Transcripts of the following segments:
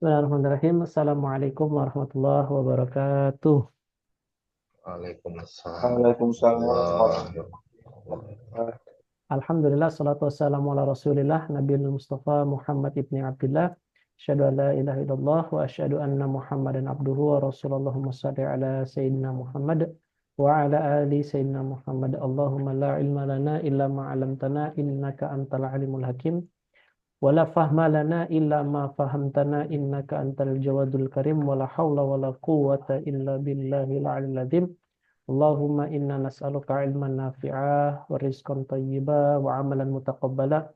Bismillahirrahmanirrahim. Assalamualaikum warahmatullahi wabarakatuh. Waalaikumsalam Waalaikumsalam warahmatullahi warahmatullahi wabarakatuh. wabarakatuh. Alhamdulillah, salatu wassalamu ala rasulillah, Nabi Mustafa Muhammad ibni Abdullah. Asyhadu an la ilaha illallah wa asyhadu anna Muhammadan abduhu wa rasulullah. Allahumma salli ala Sayyidina Muhammad wa ala ali Sayyidina Muhammad. Allahumma la ilma lana illa ma 'allamtana innaka antal alimul hakim. Wa la fahma lana illa ma fahamtana innaka antal jawadul karim. Wa la hawla wa la quwwata illa billahil aliyyil azim. Allahumma inna nas'aluka ilman nafi'ah wa rizqan tayyiba wa amalan mutaqabbala.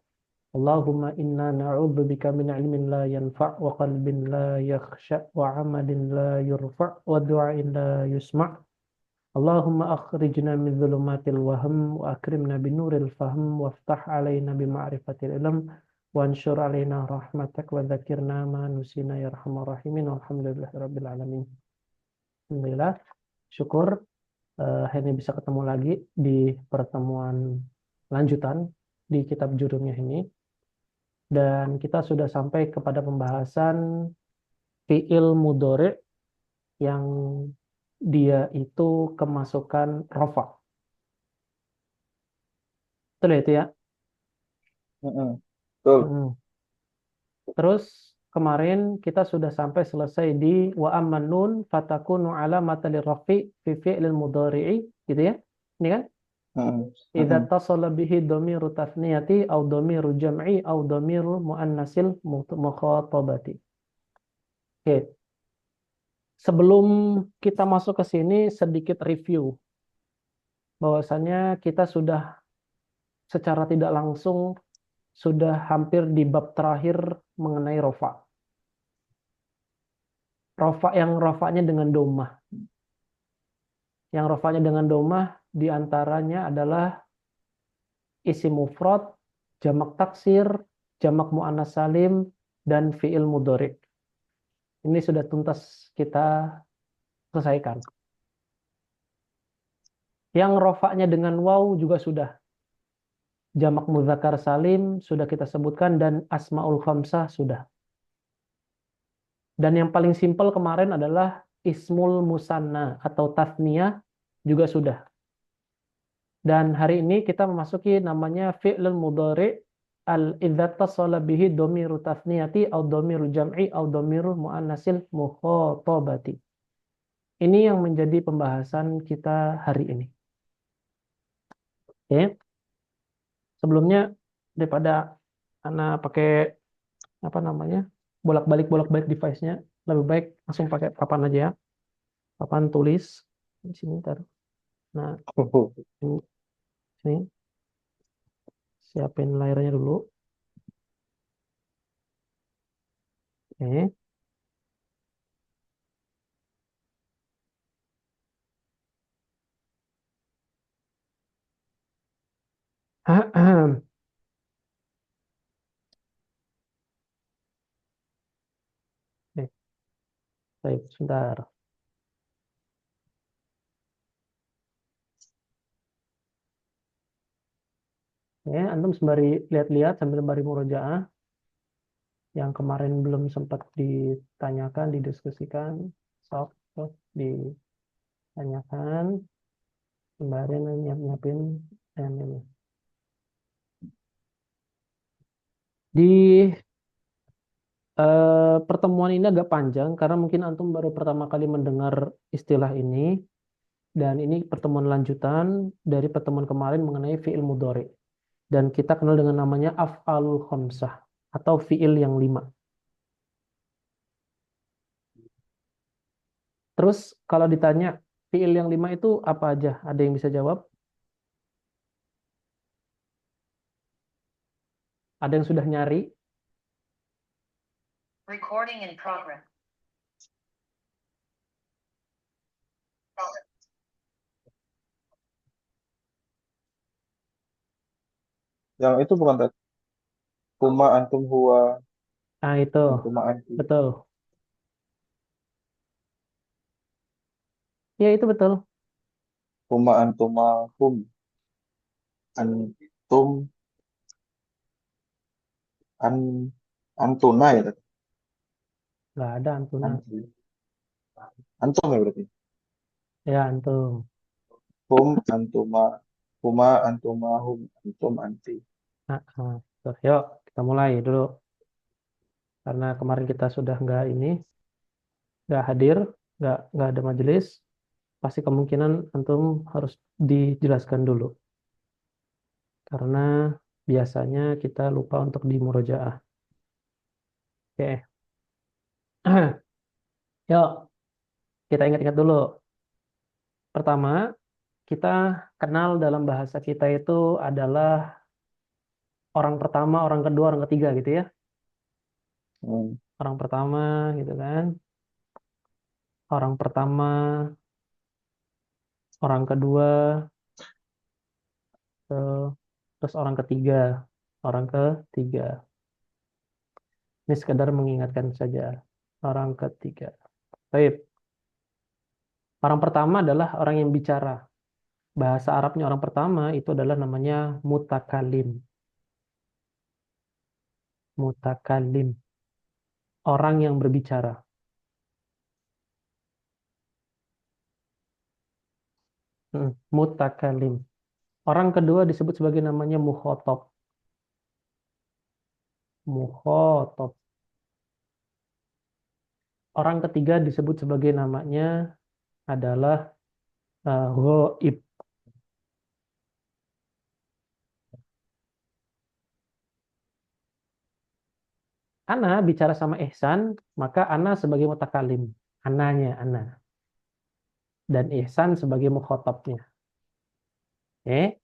Allahumma inna na'udzubika min ilmin la yanfa' wa qalbin la yakhsha' wa amalin la yurfa' wa du'ain la yusma'. Allahumma akhrijna min dhulumatil wahm wa akrimna binuril fahm waftah alaina bima'rifatil ilm wa anshur alaina rahmatak wa dzakirna ma nusina ya arhamar rahimin walhamdulillahi rabbil alamin. Alhamdulillah, syukur akhirnya bisa ketemu lagi di pertemuan lanjutan di kitab judulnya ini. Dan kita sudah sampai kepada pembahasan fi'il mudhari yang dia itu kemasukan rofa. Betul ya itu ya? Betul. Hmm. Terus kemarin kita sudah sampai selesai di wa amman nun fatakunu alamatan lirrafi fi fi'il mudhari'i gitu ya. Ini kan? Idza tasala bihi dhamiru tathniyati aw dhamiru jam'i aw dhamiru muannasil mukhatabati. Oke. Sebelum kita masuk ke sini sedikit review bahwasannya kita sudah secara tidak langsung sudah hampir di bab terakhir mengenai rofa. Rofa yang rofanya dengan domah. Yang rofanya dengan domah diantaranya adalah isim mufrad, jamak taksir, jamak muannas salim, dan fi'il mudhari. Ini sudah tuntas kita selesaikan. Yang rofaknya dengan waw juga sudah. Jamak muzakkar salim sudah kita sebutkan dan asmaul khamsah sudah. Dan yang paling simpel kemarin adalah ismul musanna atau tathniyah juga sudah. Dan hari ini kita memasuki namanya fi'lul mudhari al-idza tasala bihi dhamiru tathniyati aw dhamiru jam'i aw dhamiru muannasil mukhatabati. Ini yang menjadi pembahasan kita hari ini. Oke. Sebelumnya daripada anak pakai apa namanya? Bolak-balik device-nya, lebih baik langsung pakai papan aja ya. Papan tulis di sini ntar. Nah, ini sini siapin layarnya dulu. Oke. Oke, baik, sebentar. Oke, antum sembari lihat-lihat sambil sembari murojaah yang kemarin belum sempat ditanyakan, didiskusikan, sok ditanyakan sembari nyiapin ini. Di pertemuan ini agak panjang karena mungkin antum baru pertama kali mendengar istilah ini dan ini pertemuan lanjutan dari pertemuan kemarin mengenai fi'il mudhari dan kita kenal dengan namanya af'alul khamsah atau fi'il yang 5. Terus kalau ditanya fi'il yang 5 itu apa aja? Ada yang bisa jawab? Ada yang sudah nyari? Recording in progress. Yang itu bukan tadi. Kuma antum huwa Ah itu, antuma anti. betul. Ya itu betul. Kuma antuma hum. Antum an antuna ya tadi. Nggak ada antuna. Antum. Antum ya berarti. Ya, antum. Hum, antuma. Huma, antuma, hum, antum, anti. Tuh, yuk, kita mulai dulu. Karena kemarin kita sudah nggak hadir, nggak ada majelis, pasti kemungkinan antum harus dijelaskan dulu. Karena biasanya kita lupa untuk di murojaah. Oke. Yuk, kita ingat-ingat dulu. Pertama, kita kenal dalam bahasa kita itu adalah orang pertama, orang kedua, orang ketiga gitu ya. Hmm. Orang pertama gitu kan. Orang pertama, orang kedua, eh, terus orang ketiga. Orang ketiga. Ini sekedar mengingatkan saja. Orang ketiga. Baik. Orang pertama adalah orang yang bicara. Bahasa Arabnya orang pertama itu adalah namanya mutakalim. Mutakalim. Orang yang berbicara. Mutakalim. Orang kedua disebut sebagai namanya mukhotob. Mukhotob. Orang ketiga disebut sebagai namanya adalah ghaib. Ana bicara sama Ihsan, maka Ana sebagai mutakalim. Ananya, Ana. Dan Ihsan sebagai mukhotobnya. Oke,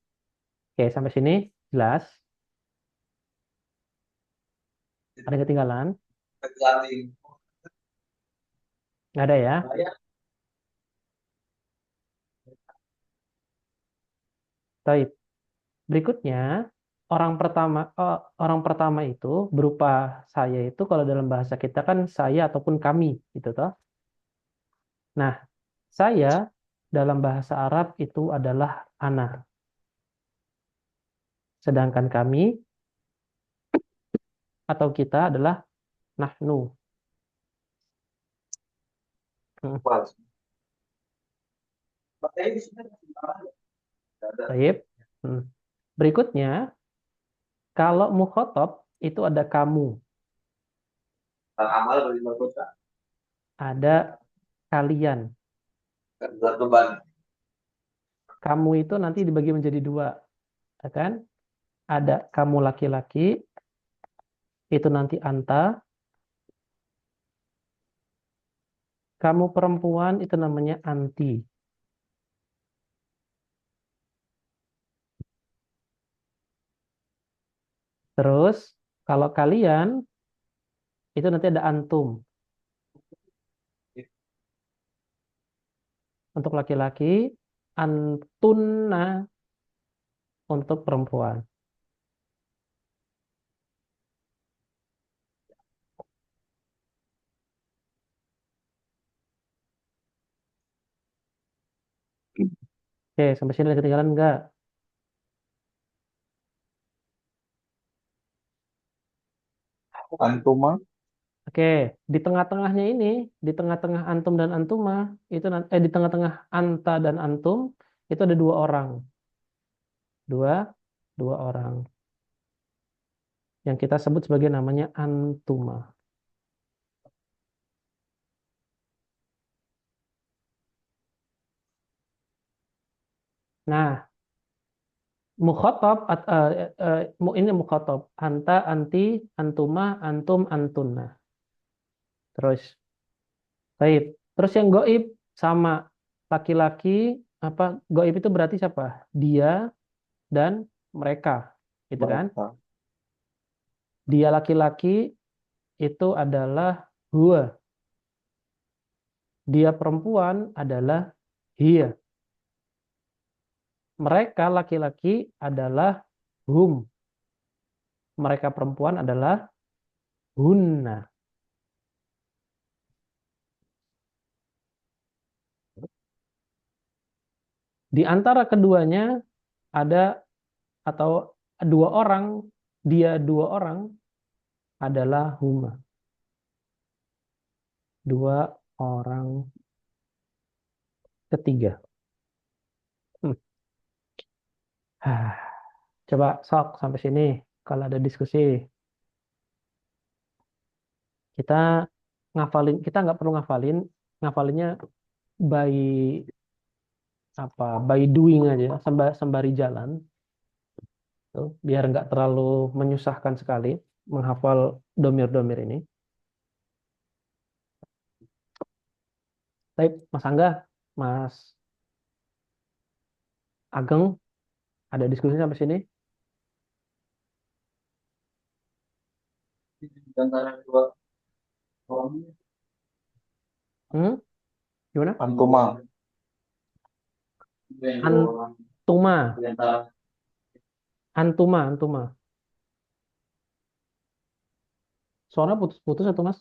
oke sampai sini jelas. Ada yang ketinggalan? Nggak ada ya? Baik. Berikutnya, orang pertama itu berupa saya itu kalau dalam bahasa kita kan saya ataupun kami, gitu toh. Nah, saya dalam bahasa Arab itu adalah ana. Sedangkan kami atau kita adalah nahnu. Hmm, Baik. Hmm. Berikutnya, kalau mukhotob itu ada kamu, ada kalian. Kamu itu nanti dibagi menjadi dua, ya kan? Ada kamu laki-laki, itu nanti anta. Kamu perempuan itu namanya anti. Terus kalau kalian itu nanti ada antum. Untuk laki-laki, antunna untuk perempuan. Oke, sampai sini ada ketinggalan enggak? Antuma, Oke, di tengah-tengahnya ini, di tengah-tengah antum dan antuma, di tengah-tengah anta dan antum, itu ada dua orang. Dua, dua orang. Yang kita sebut sebagai namanya antuma. Nah, mukhatab ini mukhatab anta anti antuma antum antunna terus baik terus yang goib sama laki-laki apa goib itu berarti siapa dia dan mereka gitu kan mereka. dia laki-laki itu adalah huwa dia perempuan adalah hiya mereka laki-laki adalah hum mereka perempuan adalah hunna. Di antara keduanya ada atau dua orang, dia dua orang adalah huma. Dua orang ketiga. Hmm. Hah. Coba sok sampai sini. Kalau ada diskusi, kita ngafalin. Kita nggak perlu ngafalin. Ngafalinnya by by doing aja, sembari jalan, tuh, biar nggak terlalu menyusahkan sekali menghafal domir-domir ini. Tapi Mas Angga, Mas Ageng, ada diskusi sampai sini? Di antara dua orang Hmm? Gimana? antuma. Antuma, antuma. Suara putus-putus atau Mas?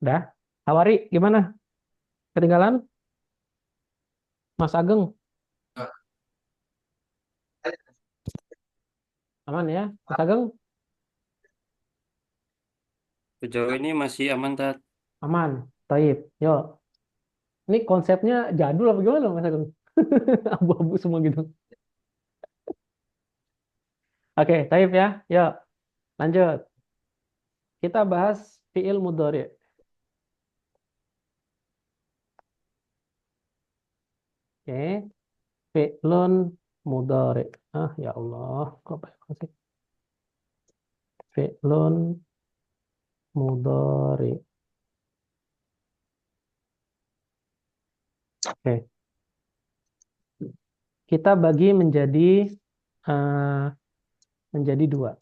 Udah. Hawari, gimana? Ketinggalan? Mas Ageng, aman ya? Mas Ageng, Sejauh ini masih aman, Tat. aman. Taib. Yuk. Ini konsepnya jadul apa gimana Mas Ageng? Abu-abu semua gitu. Oke, taib ya. Yuk, lanjut. Kita bahas fiil mudhari. Oke, fi'lun mudhari. Ah, ya Allah. Kok banyak sih? Fi'lun mudhari. Oke, kita bagi eh, menjadi dua.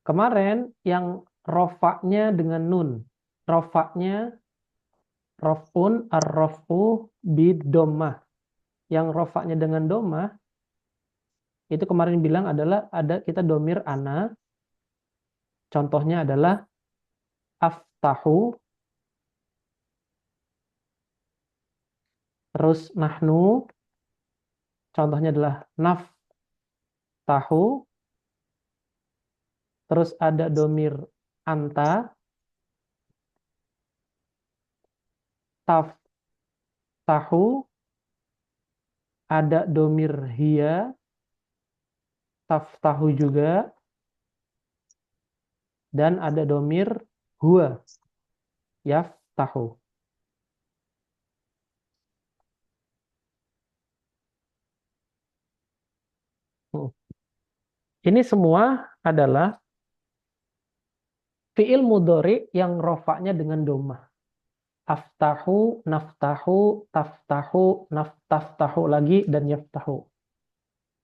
Kemarin yang rofaknya dengan nun. Rofaknya rofun ar-rofu bidomah. Yang rofaknya dengan domah, itu kemarin bilang adalah ada kita domir ana. Contohnya adalah aftahu, terus nahnu. Contohnya adalah naftahu. Terus ada domir anta, taftahu. Ada domir hia, taftahu juga. Dan ada domir huwa, yaftahu. Hmm. Ini semua adalah fiil mudhari yang rofaknya dengan domah. Aftahu, naftahu, taftahu, naftaftahu lagi, dan yaftahu.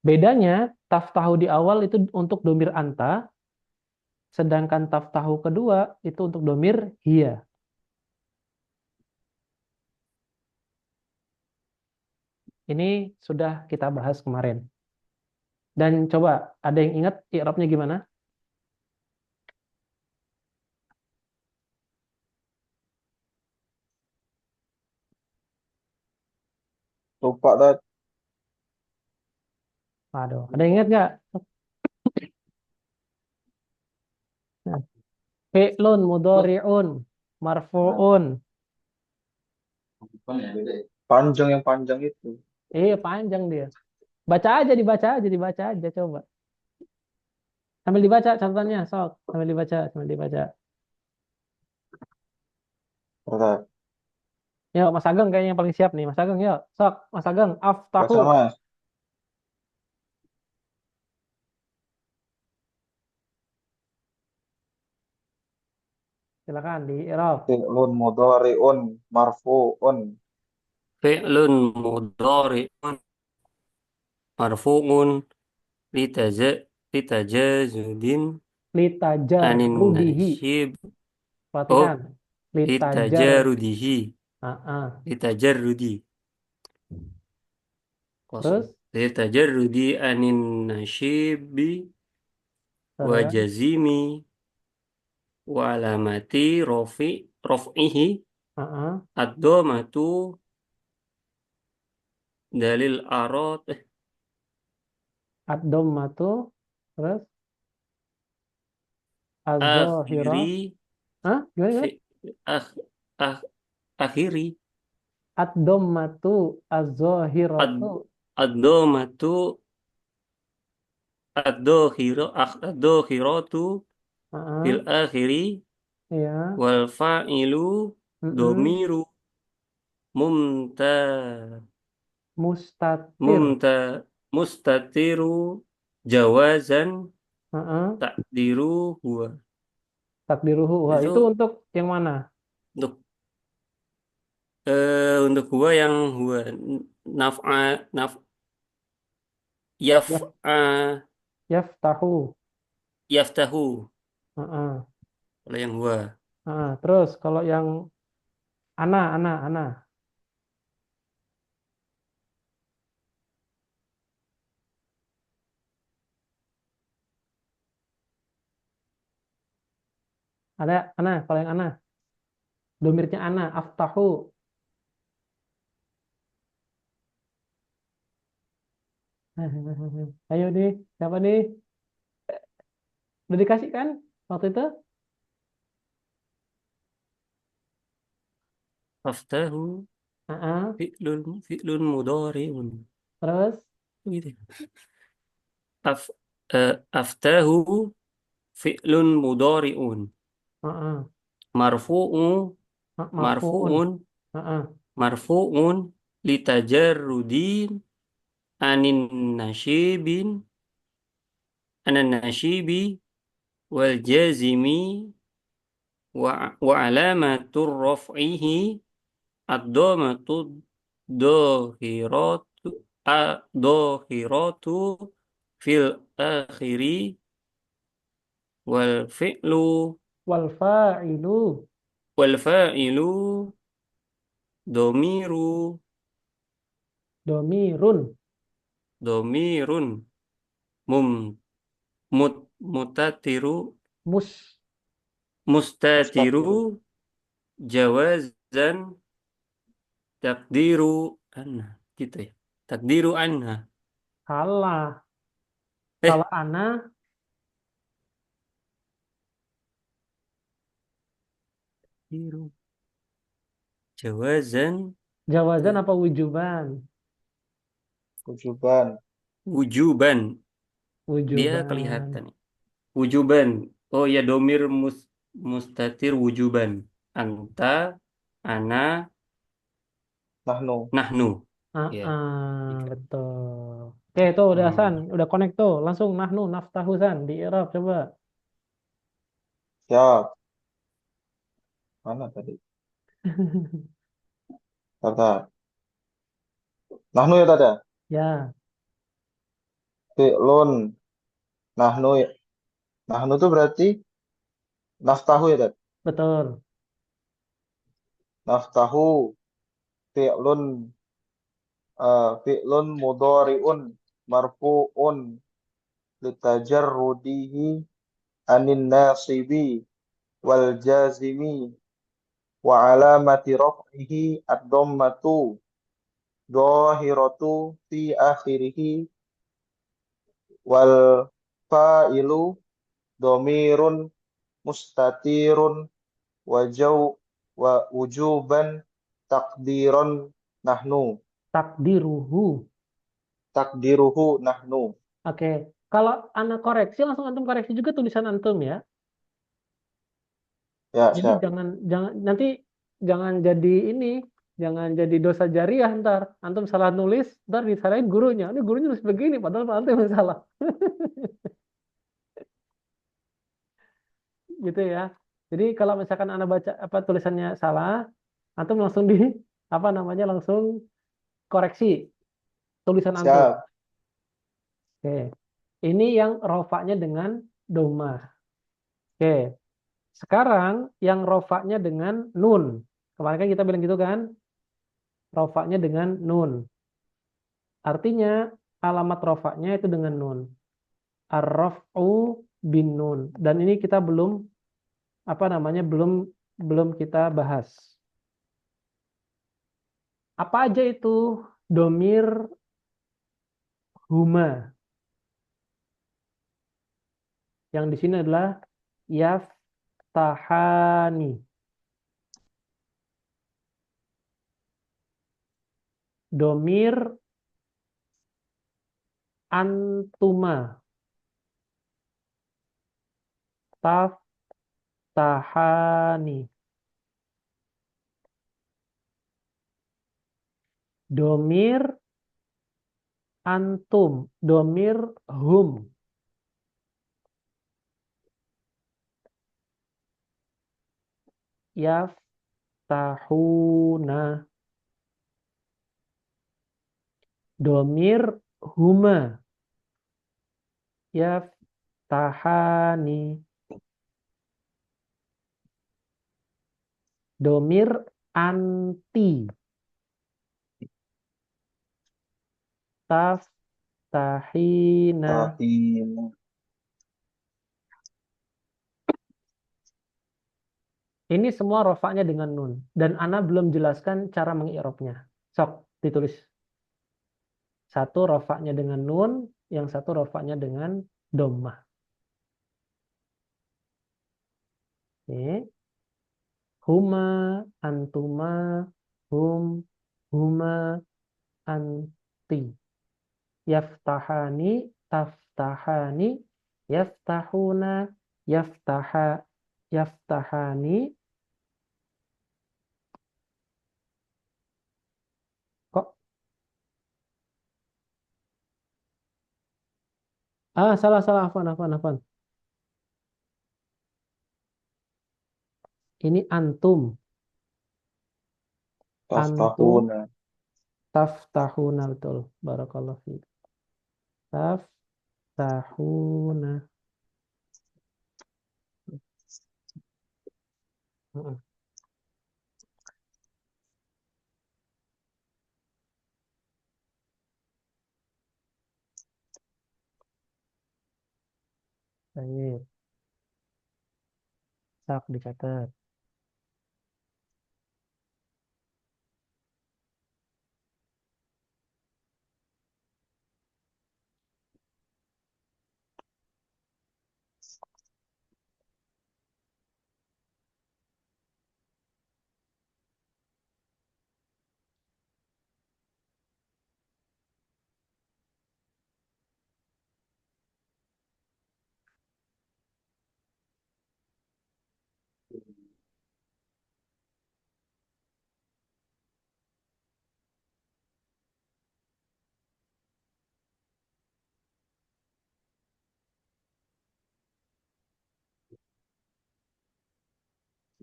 Bedanya, taftahu di awal itu untuk domir anta, sedangkan taftahu kedua itu untuk domir hia. Ini sudah kita bahas kemarin. Dan coba, ada yang ingat i'rabnya gimana? Lupa dah. Aduh, ada yang ingat nggak? Nah, fi'lun mudhari'un marfu'un. Panjang yang panjang itu. Panjang dia. Dibaca aja coba. Sambil dibaca catatannya, sok. Sambil dibaca. Bentar. Yuk, Mas Ageng kayaknya yang paling siap nih. Mas Ageng, yuk. Sok, Mas Ageng, aftahu. Baca mas. Silakan di i'rab. Fi'lun mudhari'un marfu'un. Fi'lun mudhari'un marfu'un litaja litajazudin anin Litajarudihi. nasyib. Oh, Perhatikan. Litajar. litajarudihi. Ah, ah. Litajarrudi. Kosong. Terus, Litajarrudi anin nasyibi wa terus. jazimi wa alamati rof'ihi Heeh. Ad-dhamatu dalil arad Ad-dhammatu. Terus az-zahira. akhiri Hah? Gimana, fi gimana? akh, akh, akhiri Ad-dhammatu ad az-zahiratu. ad-dhamatu ad-dhakhiratu fil Heeh. akhiri Iya. wal fa'ilu Mm-mm. domiru mumta Mustatir. mumta mustatiru jawazan Heeh. takdiru huwa. Takdiruhu. Wah, itu Itu untuk yang mana? untuk untuk huwa yang huwa naf'a naf Yaf, yaf'a yaftahu. yaftahu Heeh. kalau yang huwa. Heeh. Terus kalau yang ana. Ada ana, kalau yang ana. Domirnya ana, aftahu. Ayo nih, siapa nih? Udah dikasih kan waktu itu? Aftahu Heeh. fi'lun mudhari'un. Terus, Gitu. Af, aftahu fi'lun mudhari'un. heeh. Marfu'u Marfuun. marfu'un Heeh. marfu'un litajarrudin anin nasyibin anan nasyibi wal jazimi wa alamatur raf'ihi ad-dhamatu dhahiratu dhahiratu fil akhiri wal fi'lu Wal fa'ilu wal fa'ilu domiru domirun. domirun mum mut mutatiru Mus mustatiru Mustatiru. jawazan takdiru anha gitu ya takdiru anha kalah. eh Kalau ana, takdiru jawazan jawazan tak apa wujuban? Wujuban. wujuban dia Wujuban. kelihatan wujuban oh ya domir mustatir wujuban anta ana Nahnu. nahnu Ah, ya ah, tiga. betul. Oke, itu udah San, Hmm. udah connect tuh. Langsung nahnu naftahu San di Arab coba. Siap. Mana tadi? Kata. Nahnu ya tadi. Ya, Fi'lun. Nahnu. Nahnu itu berarti naftahu ya tadi. betul. Naftahu. Fi'lun. Fi'lun mudhari'un. Marfu'un. Litajarrudihi anin nasibi. Wal jazimi. Wa alamati raf'ihi ad-dhammatu. Dhahiratu fi akhirihi. Wal fa'ilu domirun mustatirun wajau wa wujuban takdiron nahnu Takdiruhu. takdiruhu nahnu. Oke, kalau anak koreksi langsung antum koreksi juga tulisan antum ya. Ya, Jadi siap. jangan nanti jangan jadi ini, jangan jadi dosa jariah ntar. Antum salah nulis, ntar disalahin gurunya. Ini gurunya nulis begini, padahal antum yang salah. Gitu ya. Jadi kalau misalkan Anda baca apa tulisannya salah, antum langsung di apa namanya langsung koreksi tulisan antum. Siap. Oke. Ini yang rofaknya dengan doma. Oke. Sekarang yang rofaknya dengan nun. Kemarin kan kita bilang gitu kan, rofaknya dengan nun. Artinya alamat rofaknya itu dengan nun. Ar-raf'u bin nun. Dan ini kita belum apa namanya belum belum kita bahas. Apa aja itu domir huma? Yang di sini adalah yaftahani. Domir antuma. Taftahani. Domir antum. Domir hum. Yaftahuna. Domir huma. Yaftahani. Domir anti. Taftahina. Tahina. Ini semua rofaknya dengan nun. Dan Ana belum jelaskan cara mengi'robnya. Sok, ditulis. Satu rofaknya dengan nun, yang satu rofaknya dengan dommah. Oke. Huma, antuma, hum, huma, anti. Yaftahani, taftahani, yaftahuna, yaftaha, yaftahani. Kok? Salah, salah, afwan, afwan, afwan. Ini antum. Antum, Taftahuna. taftahuna, betul. Barakallahu fiik. Taftahuna. Heeh. Baik. Sak dicatat.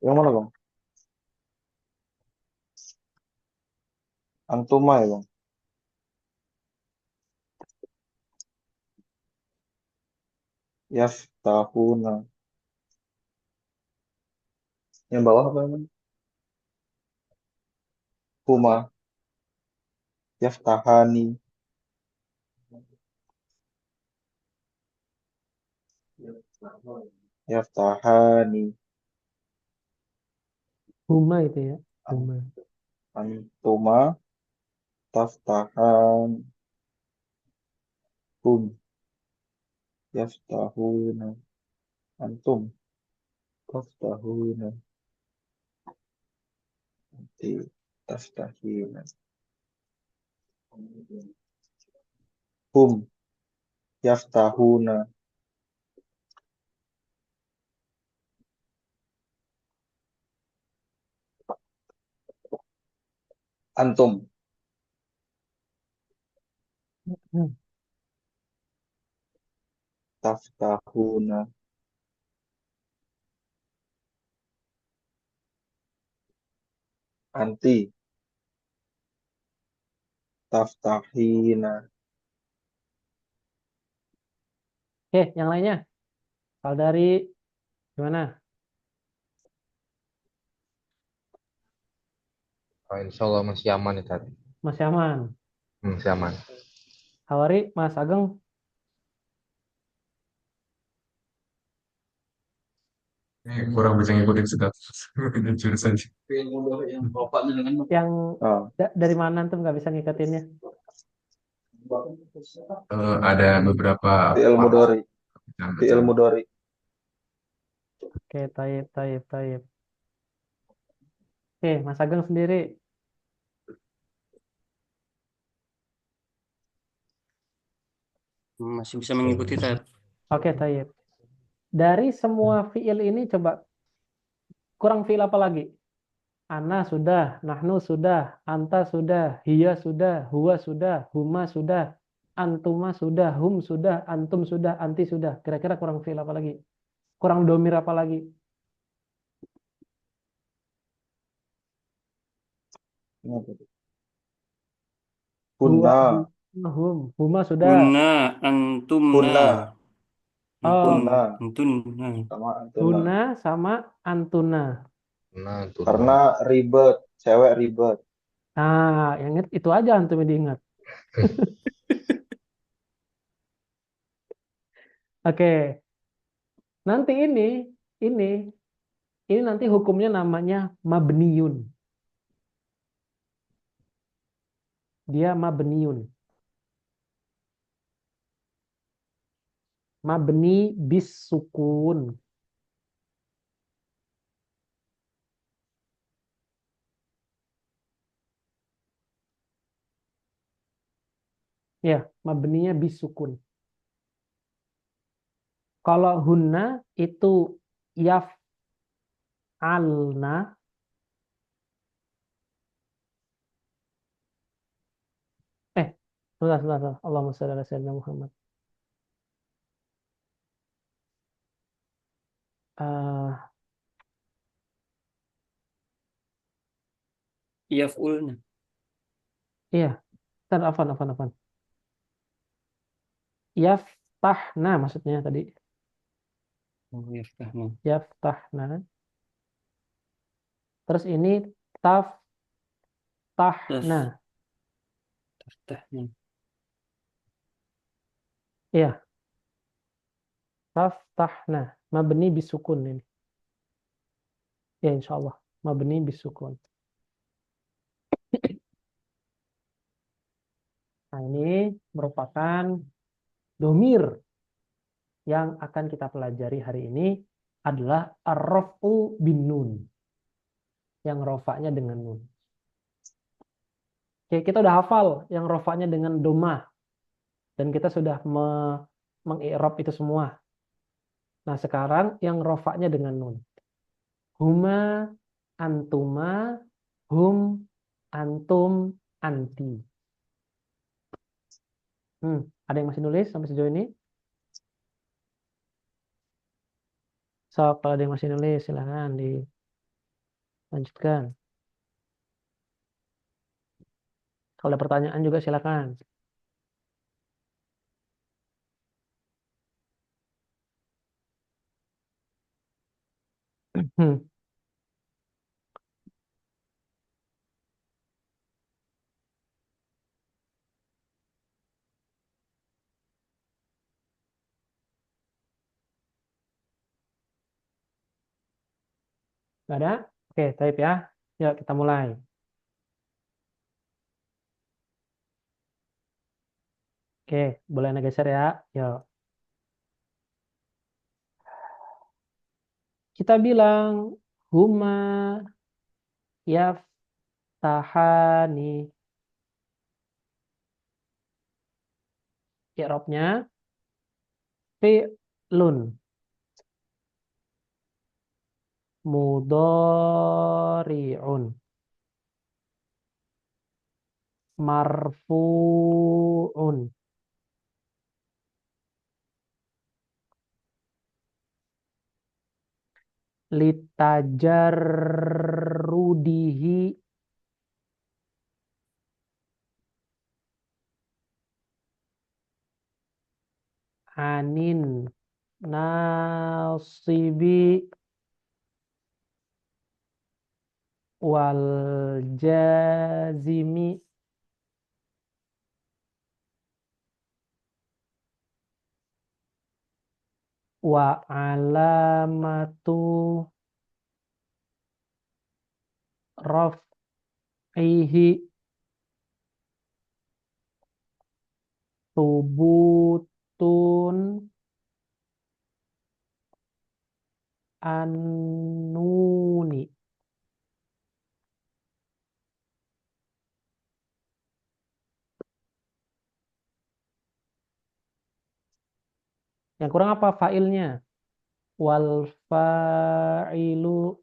Yang mana bang? Antuma ya bang? Yaftahuna. Yang bawah apa bang? Huma. Yaftahani. Yaftahani. Huma itu ya. Huma. Antuma. Taftahan. Hum. Yaftahuna. Antum. Taftahuna. Anti. Taftahina. Hum. Yaftahuna. Antum. Hmm. Taftahuna. Anti. Taftahina. Oke, yang lainnya. Kalau dari gimana? Oh, insya Allah masih aman ya tadi. Masih aman. Masih aman. Hawari, Mas Ageng. Kurang bisa ngikutin status jurusan. Yang Ah, dari mana antum nggak bisa ngikutinnya? Ada beberapa di ilmu part dori, yang di ilmu dori. Oke, taib, taib, taib. Oke, Mas Ageng sendiri. Masih bisa mengikuti tab. Oke, taib. Dari semua fiil ini coba kurang fiil apa lagi? Ana sudah, nahnu sudah, anta sudah, hiya sudah, huwa sudah, huma sudah, antuma sudah, hum sudah, antum sudah, anti sudah. Kira-kira kurang fiil apa lagi? Kurang domir apa lagi? Huwa, Kunna, hum, huma sudah. Kunna, antumna, kunna, antum, Oh, kunna, antunna. sama antuna. huna sama antuna. Nah, tuh. Karena ribet, cewek ribet. Nah, yang itu aja antum yang diingat. Oke, nanti ini, ini nanti hukumnya namanya mabniun. Dia mabniun. Mabni bis sukun. Ya, mabninya bis sukun. Kalau hunna itu yaf'alna. Sudah. Allahumma shalli ala sayyidina Muhammad. Eh, Yaf'ulna. iya, afan. Yaftahna maksudnya tadi. Oh, yaftahna. Yaftahna. Terus ini taftahna. Taftahna. Iya, taftahna. Mabni bisukun ini. Ya, insya Allah. Mabni bisukun. Nah, ini merupakan domir yang akan kita pelajari hari ini adalah ar-raf'u bin nun. Yang rofaknya dengan nun. Oke, kita udah hafal yang rofaknya dengan domah. Dan kita sudah mengi'rab itu semua. Nah, sekarang yang rofaknya dengan nun. Huma, antuma, hum, antum, anti. Ada yang masih nulis sampai sejauh ini? So, kalau ada yang masih nulis, silahkan dilanjutkan. Kalau ada pertanyaan juga silakan. Hmm. Nggak ada? Oke, type ya. Yuk, kita mulai. Oke, boleh Anda geser ya. Yuk. Kita bilang huma yaftahani. I'rabnya fi'lun mudhari'un marfu'un litajarrudihi anin nasibi wal jazimi Wa alamatu raf'ihi subutun an-nuni. Yang kurang apa fa'ilnya? Wal fa'ilu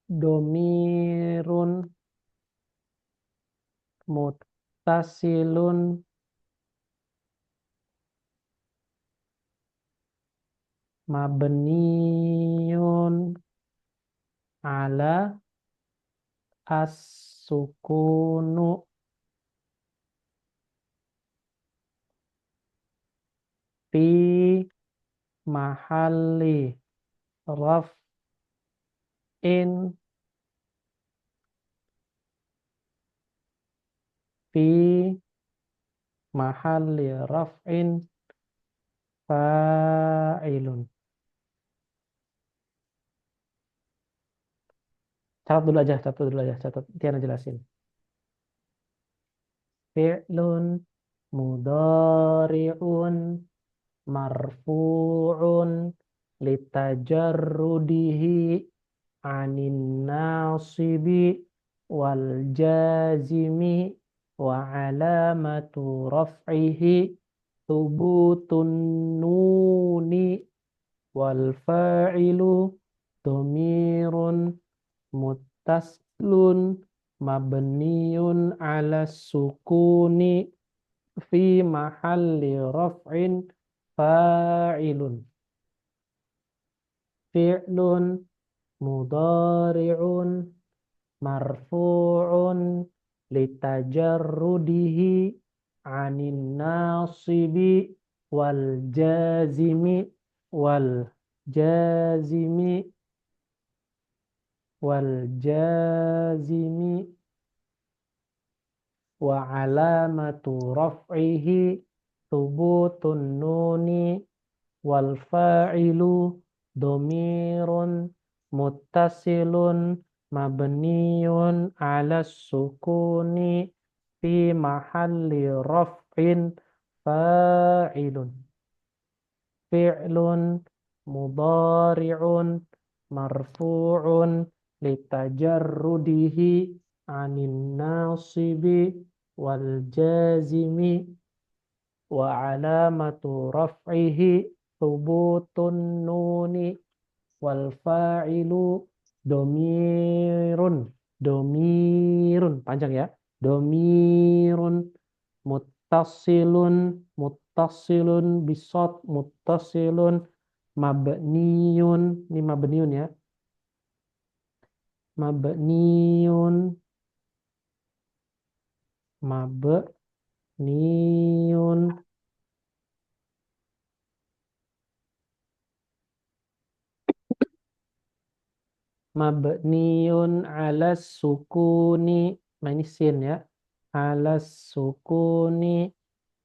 domirun muttasilun mabniyun ala as-sukunu fi mahalli raf'in fi mahalli raf'in fa'ilun. Catat dulu aja, Tiana jelasin. Fi'lun mudhari'un marfu'un litajarrudihi anin nasibi wal jazimi wa alamatu raf'ihi thubutun nuni wal fa'ilu domirun muttaslun mabniyun ala sukuni fi mahalli raf'in fa'ilun. Fi'lun mudhari'un marfu'un litajarrudihi anin nasibi wal jazimi wal jazimi wal jazimi wa alamatu raf'ihi thubutun nuni wal fa'ilu domirun muttasilun mabniyun ala sukuni fi mahalli raf'in fa'ilun. Fi'lun mudhari'un marfu'un litajarrudihi anin nasibi wal jazimi wa alamatu raf'ihi thubutun nuni wal fa'ilu domirun panjang ya, domirun muttasilun bisot muttasilun mabniyun, ini mabniyun ya, mabniyun mabniyun ala sukuni, nah ini sin ya, ala sukuni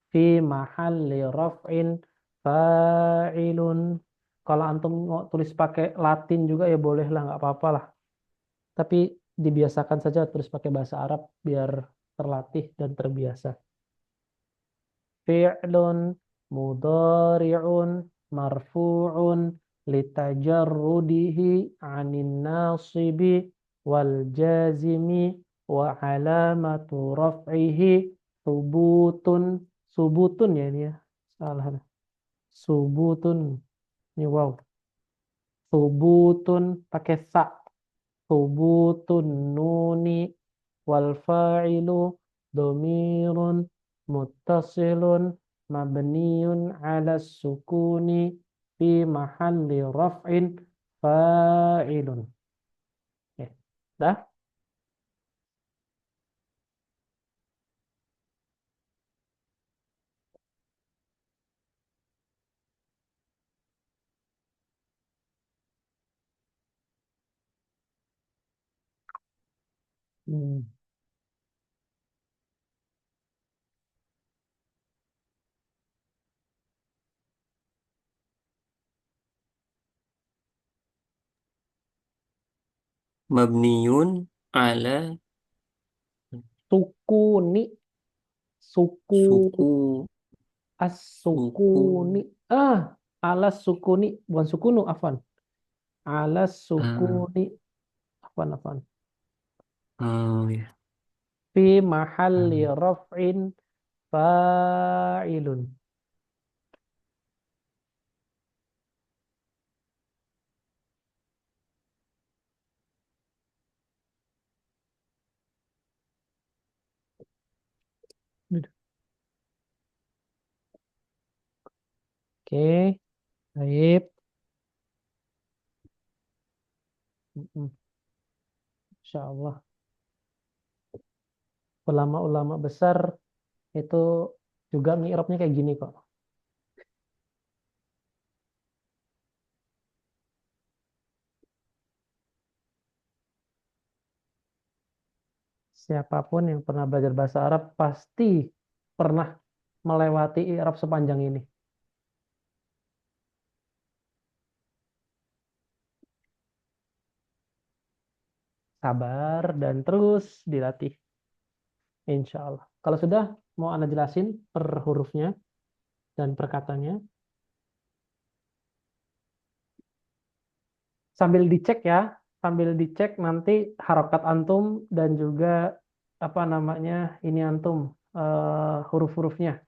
fi mahalli raf'in fa'ilun. Kalau antum mau tulis pakai Latin juga ya boleh lah, nggak apa-apa lah. Tapi dibiasakan saja tulis pakai bahasa Arab biar terlatih dan terbiasa. Fi'lun mudhari'un marfu'un litajarrudihi anin nasibi wal jazimi wa alamatu raf'ihi subutun ya ini ya, salah, subutun ini wow, subutun pakai sa, subutun nuni wal fa'ilu domirun muttasilun mabniyun ala sukuni fi mahalli raf'in fa'ilun. Oke, dah? Hmm. Mabniun ala Sukuni, suku, suku suku as-sukuni. Alas sukuni, bukan sukunu, afan. Alas ah, sukuni, afan. ya. Fi mahalli raf'in fa'ilun. Oke, baik. Insya Allah. Ulama-ulama besar itu juga mi'rabnya kayak gini kok. Siapapun yang pernah belajar bahasa Arab pasti pernah melewati i'rab sepanjang ini. Sabar dan terus dilatih. Insya Allah. Kalau sudah, mau Anda jelasin per hurufnya dan per katanya. Sambil dicek ya, sambil dicek nanti harokat antum dan juga apa namanya ini antum huruf-hurufnya.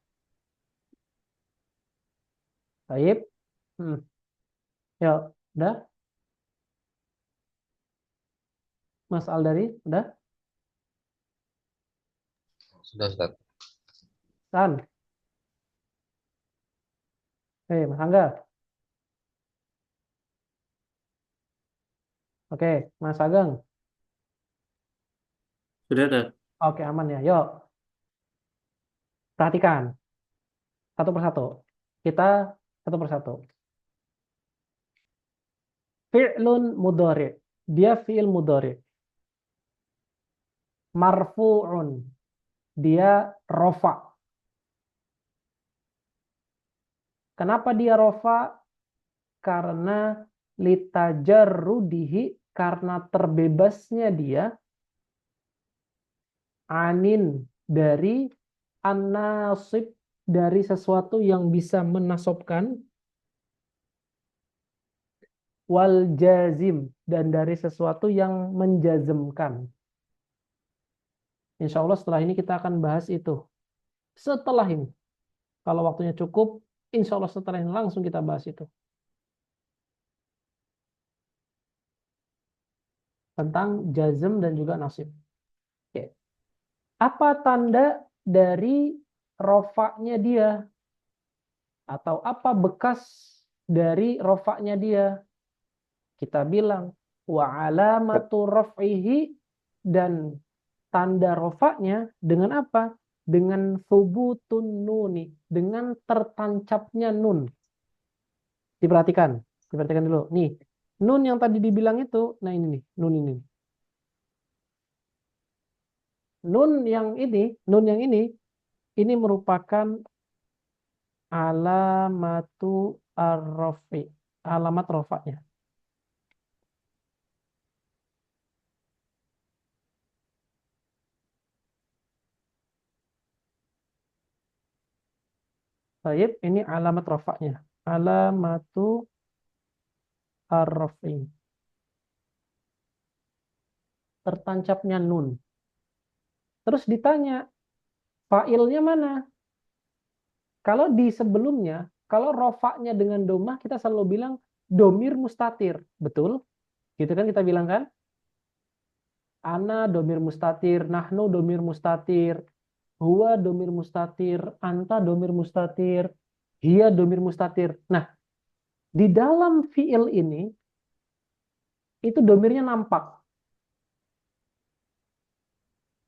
Baik. Ya, udah. Mas Aldari, udah. Sudah, Ustaz. San. Mas Angga. Oke, Mas Ageng. Sudah ada. Oke, aman ya. Yuk, perhatikan satu persatu. Kita satu persatu. Fi'lun mudhari. Dia fi'il mudhari. Marfu'un. Dia rofa. Kenapa dia rofa? Karena litajarrudihi, karena terbebasnya dia anin, dari an-nasib, dari sesuatu yang bisa menasobkan, wal jazim, dan dari sesuatu yang menjazmkan. Insya Allah setelah ini kita akan bahas itu. Setelah ini, kalau waktunya cukup, insya Allah setelah ini langsung kita bahas itu. Tentang jazm dan juga nasib. Oke. Apa tanda dari rofaknya dia? Atau apa bekas dari rofaknya dia? Kita bilang wa alamatu raf'ihi, dan tanda rofaknya dengan apa? Dengan thubutun nuni, dengan tertancapnya nun. Diperhatikan dulu. Nih, nun yang tadi dibilang itu, nah ini nih, nun ini. Nun yang ini merupakan alamatu ar-rafi, alamat rofaknya. Baik, ini alamat rofaknya. Alamatu ar-rafi. Tertancapnya nun. Terus ditanya, fa'ilnya mana? Kalau di sebelumnya, kalau rofaknya dengan domah, kita selalu bilang domir mustatir. Betul? Gitu kan kita bilang kan? Ana domir mustatir, nahnu domir mustatir, huwa domir mustatir, anta domir mustatir, hiya domir mustatir. Nah, di dalam fiil ini, itu domirnya nampak.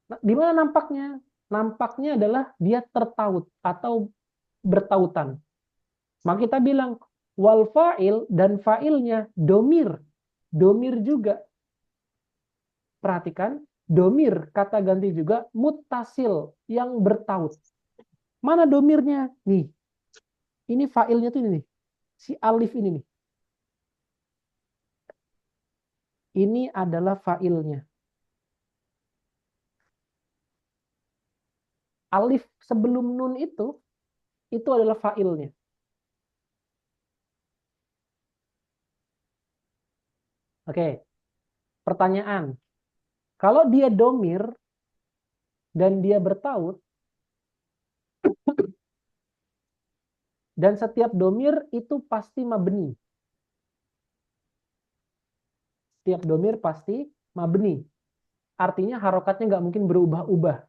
Nah, di mana nampaknya? Nampaknya adalah dia tertaut atau bertautan. Maka kita bilang wal fa'il, dan fa'ilnya domir. Domir juga. Perhatikan, Domir kata ganti juga muttasil yang bertaut. Mana domirnya? Nih, ini failnya tuh ini nih. Si alif ini nih. Ini adalah failnya. Alif sebelum nun itu adalah failnya. Oke, pertanyaan. Kalau dia domir dan dia bertaut, dan setiap domir itu pasti mabni. Setiap domir pasti mabni. Artinya harokatnya nggak mungkin berubah-ubah.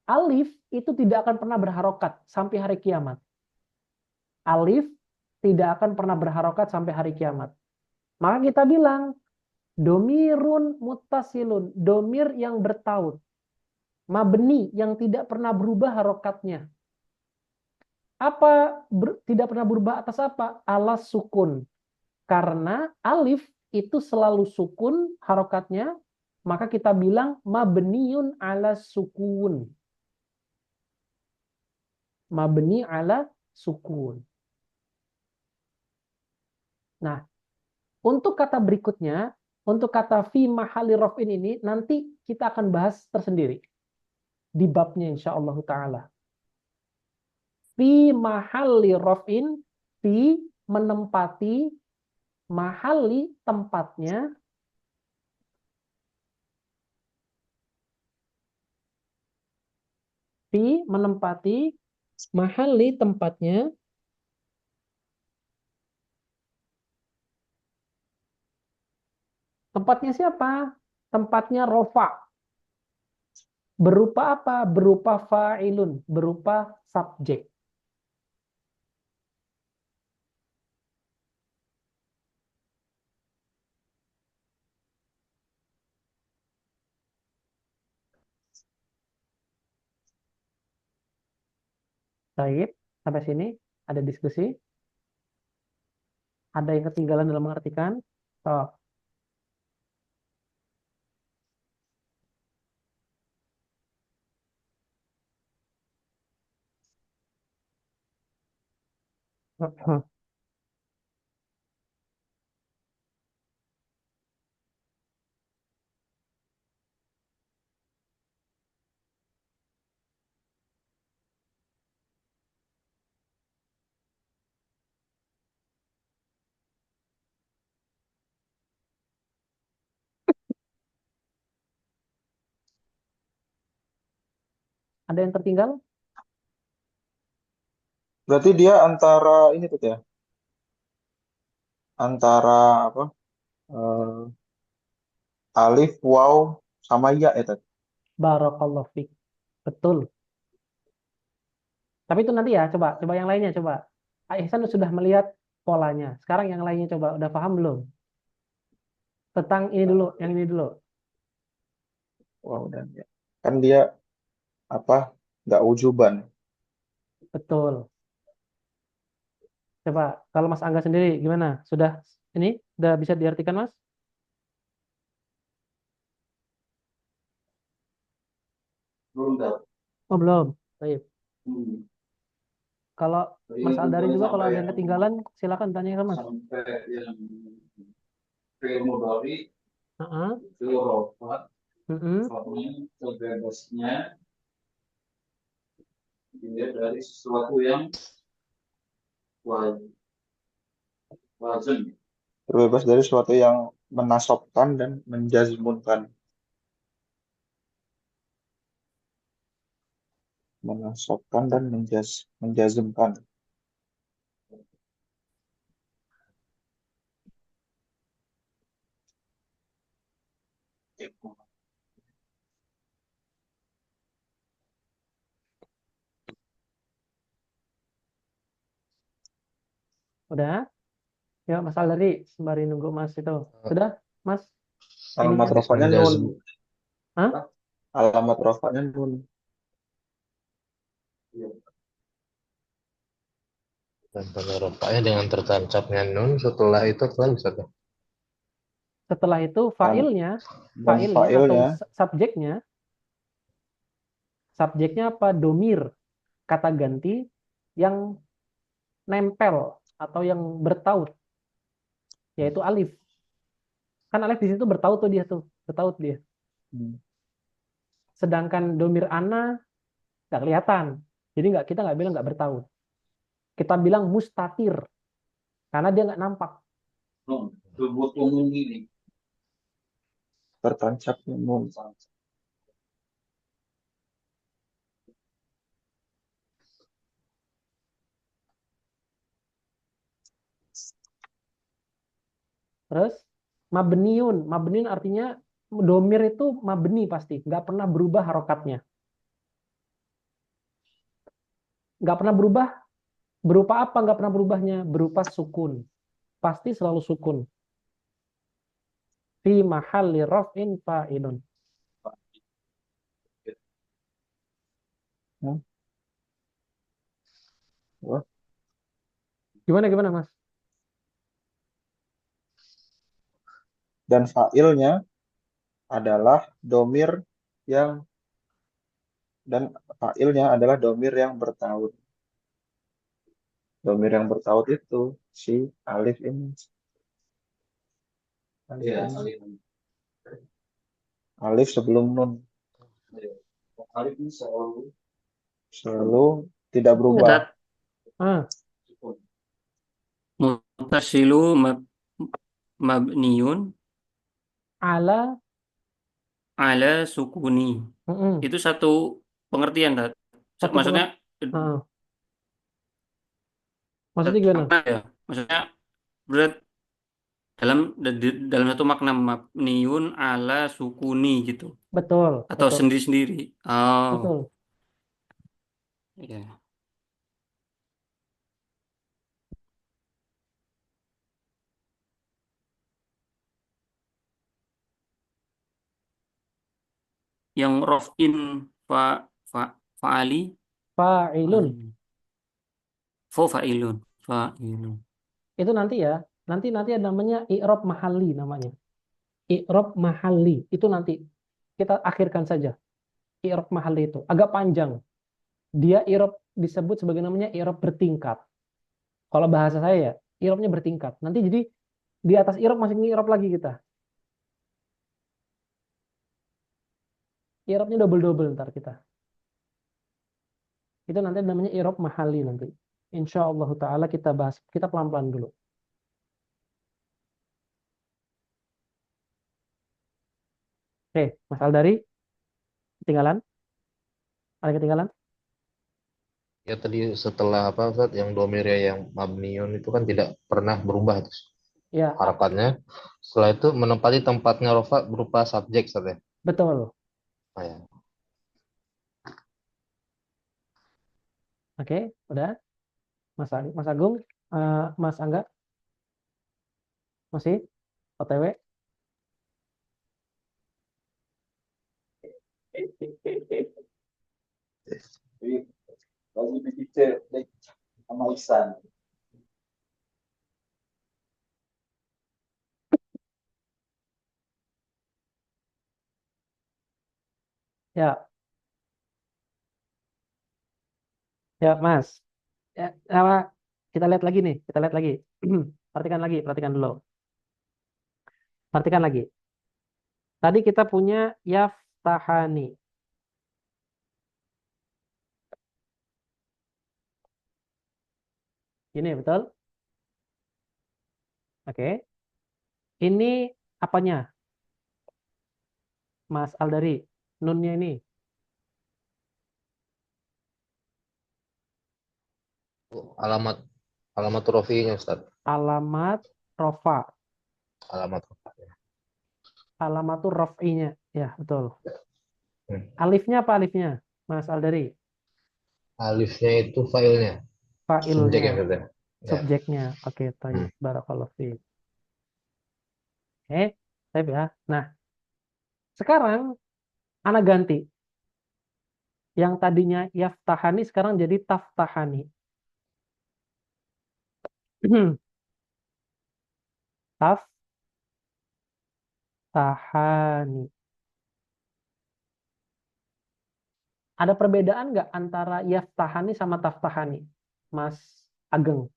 Alif itu tidak akan pernah berharokat sampai hari kiamat. Alif tidak akan pernah berharokat sampai hari kiamat. Maka kita bilang, domirun muttasilun, domir yang bertaut. Mabni yang tidak pernah berubah harokatnya. Tidak pernah berubah atas apa? Alas sukun. Karena alif itu selalu sukun harokatnya, maka kita bilang mabniun ala sukun. Mabni ala sukun. Nah, untuk kata berikutnya, untuk kata fi mahali raf'in ini, nanti kita akan bahas tersendiri. Di babnya insyaAllah ta'ala. Fi mahali raf'in, fi menempati, mahali tempatnya, fi menempati, mahali tempatnya, tempatnya siapa? Tempatnya rofa. Berupa apa? Berupa fa'ilun, berupa subjek. Baik, sampai sini ada diskusi? Ada yang ketinggalan dalam mengartikan? Oh, ada yang tertinggal? Berarti dia antara ini tuh ya, antara apa? eh, alif, waw, sama ya tadi. Barakallahu fiik. Betul. Tapi itu nanti ya, coba yang lainnya coba. Ihsan sudah melihat polanya. Sekarang yang lainnya coba, udah paham belum? Tentang ini dulu, yang ini dulu. Waw dan ya. Kan dia apa? Nggak ujuban. Betul. Coba kalau Mas Angga sendiri gimana? Sudah ini udah bisa diartikan, Mas? Belum tahu. Oh, belum. Baik. Hmm. Kalau Jadi Mas Aldari tujuannya juga kalau sampai ada yang ketinggalan silakan tanyakan, Mas. sampai yang fi'il mudhari Heeh. itu rofat, Heeh. rofatnya terbebasnya dilihat dari sesuatu yang wazn. Terbebas dari sesuatu yang menasobkan dan menjazmunkan. Menasobkan dan menjazmkan. Udah? Ya, Mas Aldari sembari nunggu Mas itu. Sudah, Mas? Alamat Ininya? rofanya nun. Menjazm Hah? Alamat rofanya nun. dan pada rupanya dengan tertancapnya nun setelah itu apa bisa tuh? Setelah itu dan fa'ilnya atau fa'ilnya subjeknya apa? Domir, kata ganti yang nempel atau yang bertaut, yaitu alif. Kan alif di situ bertaut dia. hmm, Sedangkan domir ana nggak kelihatan. Jadi kita nggak bilang nggak bertaut. Kita bilang mustatir karena dia nggak nampak. tertancapnya nun. Terus mabniun artinya domir itu mabni pasti, nggak pernah berubah harokatnya, nggak pernah berubah. Berupa apa nggak pernah berubahnya? Berupa sukun, pasti selalu sukun. Fi mahalli raf'in fa'ilun. Hmm, wah. Gimana Mas? Dan fa'ilnya adalah domir yang bertaut. Domir yang bertaut itu si alif ini. Alif sebelum nun. Alif ini selalu tidak berubah. Ustaz, Ah, muttasilu mabniun ala ala sukuni. mm-mm. Itu satu pengertian, Tat. Satu Maksudnya ah, maksudnya gimana? makna ya. Maksudnya berat dalam satu makna mabniun ala sukuni gitu. Betul, Atau betul, sendiri-sendiri. Oh, betul. ya. Yang rofin fa faali Fa'ilun fa'ilun fa'ilun. itu nanti ya, nanti ada namanya i'rab mahalli namanya. I'rab mahalli itu nanti kita akhirkan saja. I'rab mahalli itu agak panjang. Dia i'rab disebut sebagai namanya i'rab bertingkat. Kalau bahasa saya ya, i'rabnya bertingkat. Nanti jadi di atas i'rab masih i'rab lagi kita. I'rabnya double-double ntar kita. Itu nanti namanya i'rab mahalli nanti. Insya Allah Ta'ala kita bahas, kita pelan-pelan dulu. Oke, Mas Aldari, ketinggalan? Ada yang ketinggalan? Ya tadi setelah apa Ustaz, yang domirnya yang mabniun itu kan tidak pernah berubah terus Ya, harokatnya. Setelah itu menempati tempatnya rofa berupa subjek Ustaz ya. betul. Ah, ya. Oke, udah. Mas Agung, Mas Angga, masih OTW? Lagi bicara sama Ihsan. Ya, ya Mas. Ya, apa? Kita lihat lagi nih, kita lihat lagi. Perhatikan dulu. Perhatikan lagi. Tadi kita punya yaftahani. Ini betul? Oke. Ini apanya? Mas Aldari, nunnya ini. Alamat alamat rofinya Ustaz. Alamat rofa. Alamat. Alamatur raf'inya. Ya, betul. Hmm. Alifnya apa alifnya? Mas Aldari. Alifnya itu filenya. Subjek Fa'ilnya. yang Ustaz ya. Ya. Subjeknya. Oke, thayyib. Barakallahu fiik. Oke, thayyib ya. Nah, sekarang anak ganti. Yang tadinya yaftahani sekarang jadi taftahani. Taf Yaftahani. Ada perbedaan nggak antara yaftahani sama taftahani, Mas Ageng?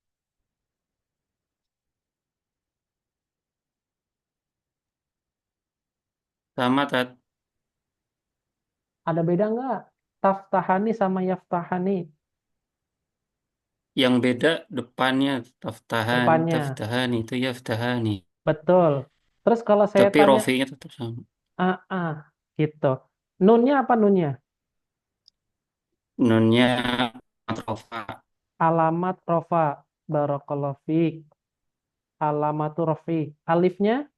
Sama Tat. Ada beda nggak? Taftahani sama yaftahani Yang beda depannya depannya. taftahani itu yaftahani. Betul. Terus kalau saya Tapi tanya, rofinya tetap sama. ah, gitu. Nunnya apa nunnya? Nunnya matrofa. Alamat rofa. Barakallahu fiik. Alamatu rofi. Alifnya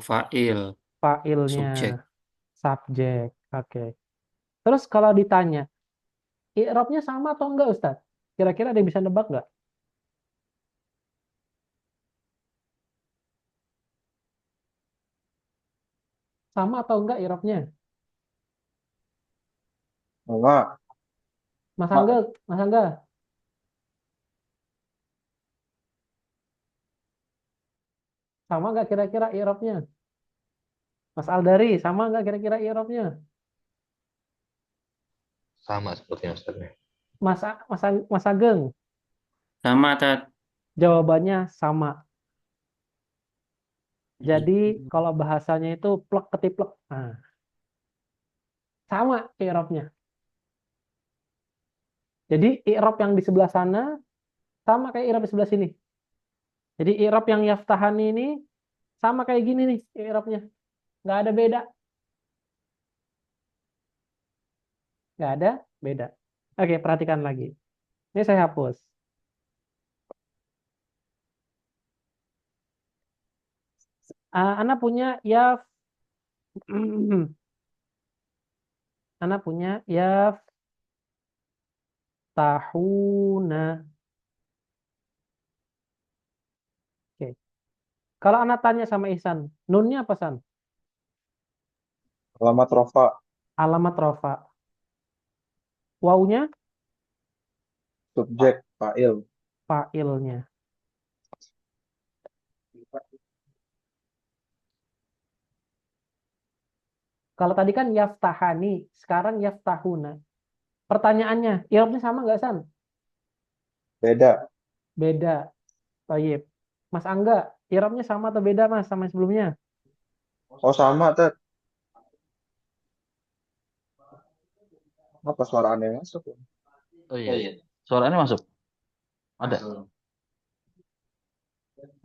Fa'il, fa'ilnya. subjek. Subjek. Oke. Terus kalau ditanya, i'rabnya sama atau enggak Ustaz? Kira-kira ada yang bisa nebak nggak? Sama atau enggak i'rabnya? Enggak. Mas Mak, Angga, Mas Angga, sama nggak kira-kira i'rabnya? Mas Aldari, sama nggak kira-kira i'rabnya? Sama sepertinya Ustaznya. Mas Ageng, Sama Tat. jawabannya sama. Jadi kalau bahasanya itu plek ketiplek. Nah, sama i'rabnya. Jadi i'rab yang di sebelah sana sama kayak i'rab di sebelah sini. Jadi i'rab yang yaftahani ini sama kayak gini nih i'rabnya. Nggak ada beda. Nggak ada beda. Oke, perhatikan lagi. Ini saya hapus. Ana punya Ana punya yaftahuna. Oke. Kalau Ana tanya sama Ihsan, nunnya apa San? alamat rofa. Alamat rofa. Wawunya Subjek. Fa'il. fa'ilnya. Kalau tadi kan yaftahani, sekarang yaftahuna. Pertanyaannya, i'rabnya sama nggak San? Beda. Beda. Baik. Mas Angga, i'rabnya sama atau beda Mas sama yang sebelumnya? Oh sama, Ted. Apa suara aneh masuk? Oh iya, iya. Suaranya masuk. Ada.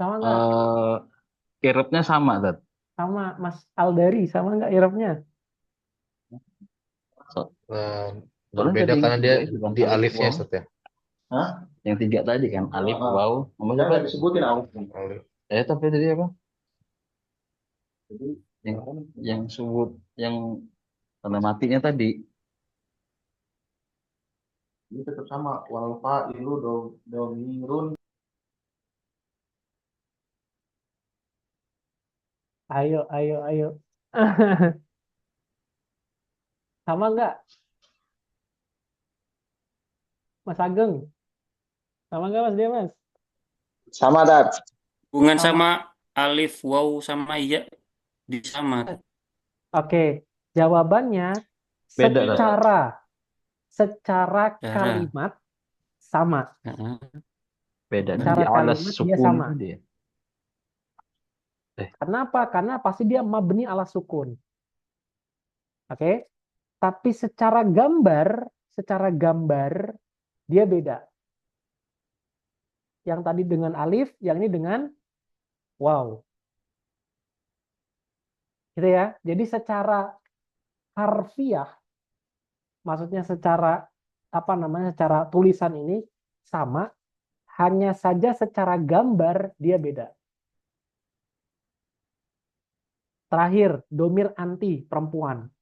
Sama nggak? Irupnya sama, Tat. Sama Mas Aldari, sama nggak i'rabnya? So- Eh, Soalnya berbeda tadi karena dia tiga itu kan, di alif, alifnya waw. Ustaz ya. Hah? Yang tiga tadi kan, alif, waw. Nomor Ya, siapa? nggak disebutin alif. Alif. Tapi tadi apa? Yang yang sebut yang tanda matinya tadi. Ini tetap sama. Wal fa'ilu domirun. Ayo, ayo, ayo. Sama nggak, Mas Ageng? Sama nggak Mas Dimas? Sama, Ted. Hubungan Sama. sama alif, waw, sama ya di sama. Oke, jawabannya Beda, Tat. secara Cara. kalimat sama. Heeh. Beda di Secara alas kalimat dia sukun sama. dia. Kenapa? Karena pasti dia mabni ala sukun. Oke? Tapi secara gambar dia beda. Yang tadi dengan alif, yang ini dengan waw. Gitu ya. Jadi secara harfiah, maksudnya secara secara tulisan ini sama, hanya saja secara gambar dia beda. Terakhir, domir anti perempuan.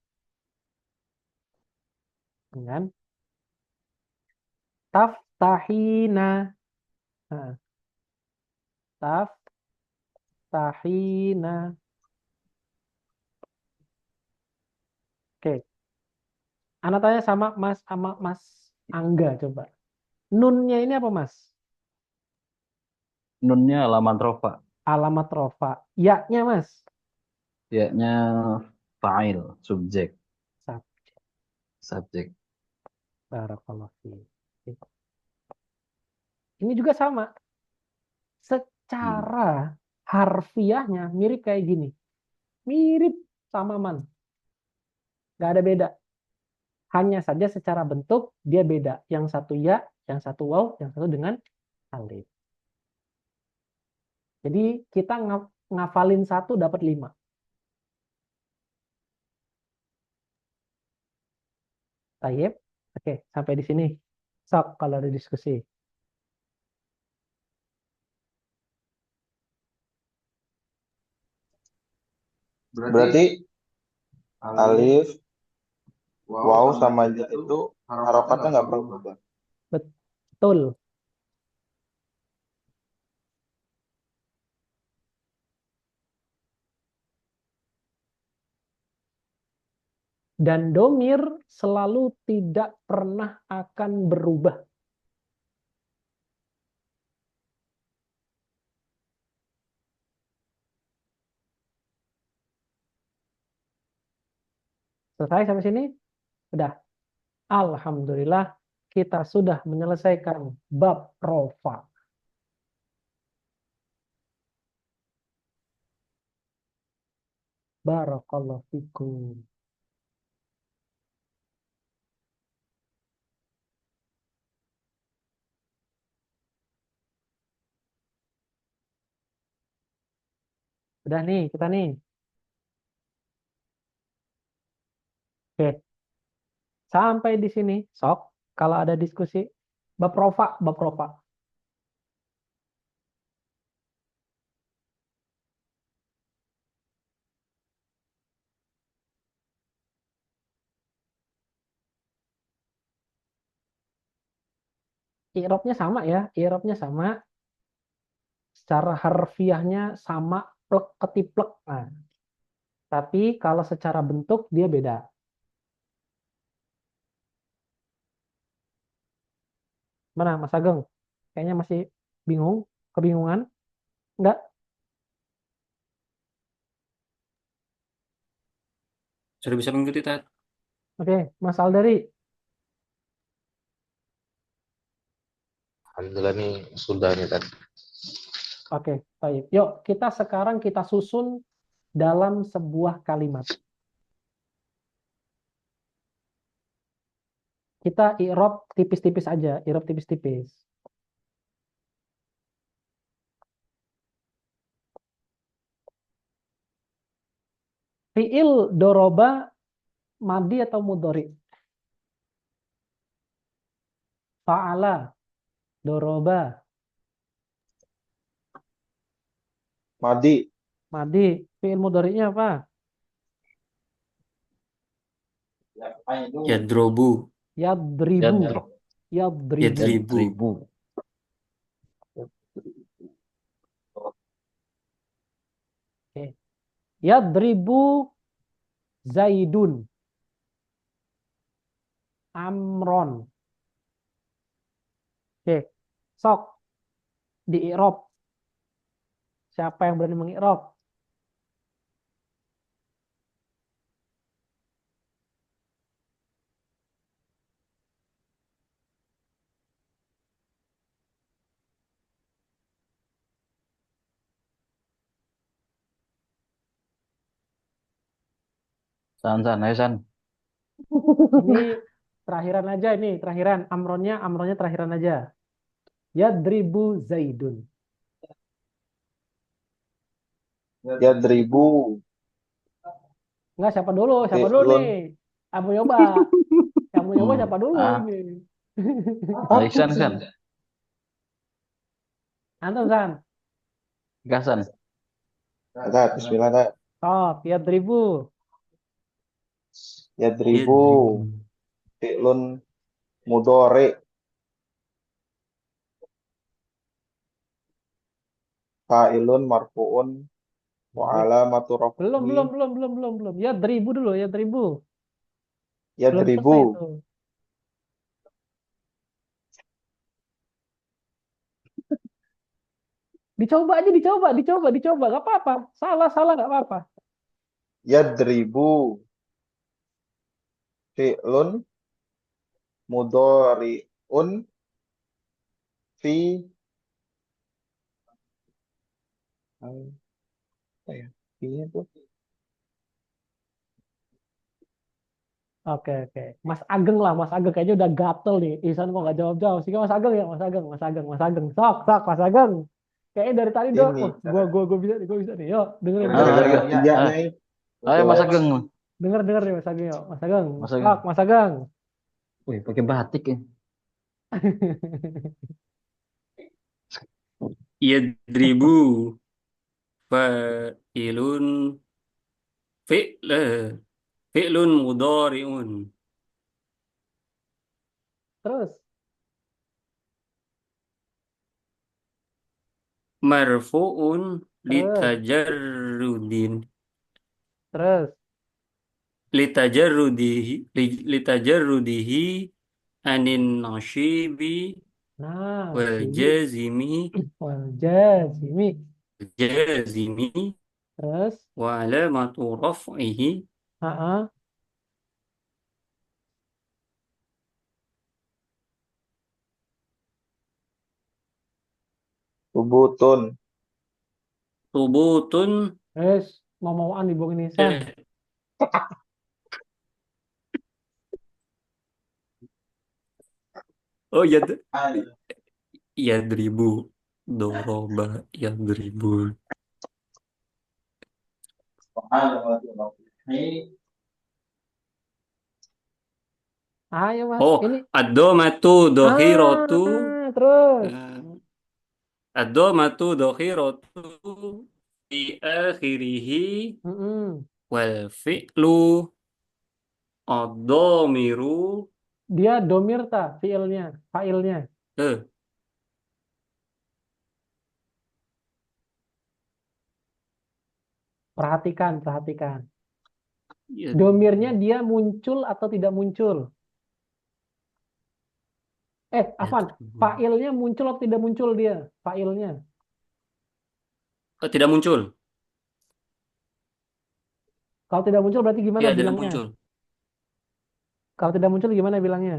Dengan taftahina. Nah, taftahina. Oke. Anak tanya sama Mas Angga coba. Nunnya ini apa Mas? Nunnya alamat rofa. Alamat rofa. Ya-nya, Mas. Ya-nya fa'il, subjek, Sab. subjek. Barakallahu fiik. Ini juga sama. Secara harfiahnya mirip kayak gini. Mirip sama man. Nggak ada beda. Hanya saja secara bentuk dia beda. Yang satu ya, yang satu waw, yang satu dengan alif. Jadi kita ngafalin satu dapat 5. Tayyib. Oke, sampai di sini. Sok kalau ada diskusi. Berarti alif, waw sama ya itu harokatnya nggak perlu berubah. Betul. Dan domir selalu tidak pernah akan berubah. Selesai sampai sini? Udah. Alhamdulillah kita sudah menyelesaikan bab rofa. Barakallahu fikum. Udah nih, kita nih. Oke. Sampai di sini, sok. Kalau ada diskusi, bab rofa, bab rofa. I'rabnya sama ya, i'rabnya sama. Secara harfiahnya sama, plek ketiplek. Nah, tapi kalau secara bentuk dia beda. Mana Mas Ageng? Kayaknya masih bingung, kebingungan? Enggak? Sudah bisa mengikuti, Tat? Oke, Mas Aldari. Alhamdulillah nih sudah nih tadi. Oke, baik. Yuk, sekarang kita susun dalam sebuah kalimat. Kita i'rab tipis-tipis aja, i'rab tipis-tipis. Fi'il doroba madi atau mudhari? Fa'ala, doroba, Madi, madi. Fi'il mudhari'nya apa? Yadrobu. Yadribu, Yadro, yadribu. Yadribu. yadribu. Oke. Yadribu Zaidun. Amron. Oke. Sok di i'rab. Siapa yang berani mengi'rab? San, ayo San. Ini terakhiran aja ini, terakhiran. Amronnya terakhiran aja. Yadribu Zaidun. yadribu, Enggak, siapa dulu? Siapa dulu fi'lun. nih? Kamu nyoba. Kamu nyoba siapa dulu Ah, ini? ayo San. Antum, San. Gasan. Ada, bismillah ada. Top, yadribu. Yadribu, Yadribu. fi'lun mudhari. Fa'ilun marfu'un wa alamatu Belum, raf'ihi belum. Yadribu dulu, yadribu. Belum yadribu. selesai itu. Dicoba aja, dicoba. Gak apa-apa. Salah gak apa-apa. Yadribu fi'lun mudhari'un fi apa ya? Fi-nya tuh Oke, oke. Mas Ageng lah, Mas Ageng. Kayaknya udah gatel nih. Ihsan kok gak jawab-jawab. Sih Mas Ageng ya, Mas Ageng. Sok, Mas Ageng. Kayaknya dari tadi udah, ini wah, gua bisa nih. Yuk, dengerin, Ah, gara-gara ayo, iya ah. nih. Ayo Mas Ageng. denger nih Mas Ageng. Yuk, Mas Ageng. Mas Ageng. Sok, Mas Ageng. Wih, pakai batik ya. Yadribu fa'ilun fi'l fi'lun mudhari'un Terus, marfu'un terus, litajarrudin terus. litajarrudihi anin nashibi Nah, wal si jazimi wal jazimi. jazimi Terus, wa alamatu raf'ihi ah, Subutun. subutun mau-mauan di Bung Nisan. eh, oh ya yadribu doroba yadribu Ayo Mas, oh ini. ad-domatu dohiratu Terus. ad-domatu dohiratu fi akhirihi Mm-mm. wal fi'lu ad-domiru Dia domir fiilnya, failnya. eh Perhatikan. ya, Domirnya dia muncul atau tidak muncul? Afwan, failnya muncul atau tidak muncul dia? Failnya. tidak muncul Kalau tidak muncul berarti gimana ya tidak bilangnya? muncul Kalau tidak muncul gimana bilangnya?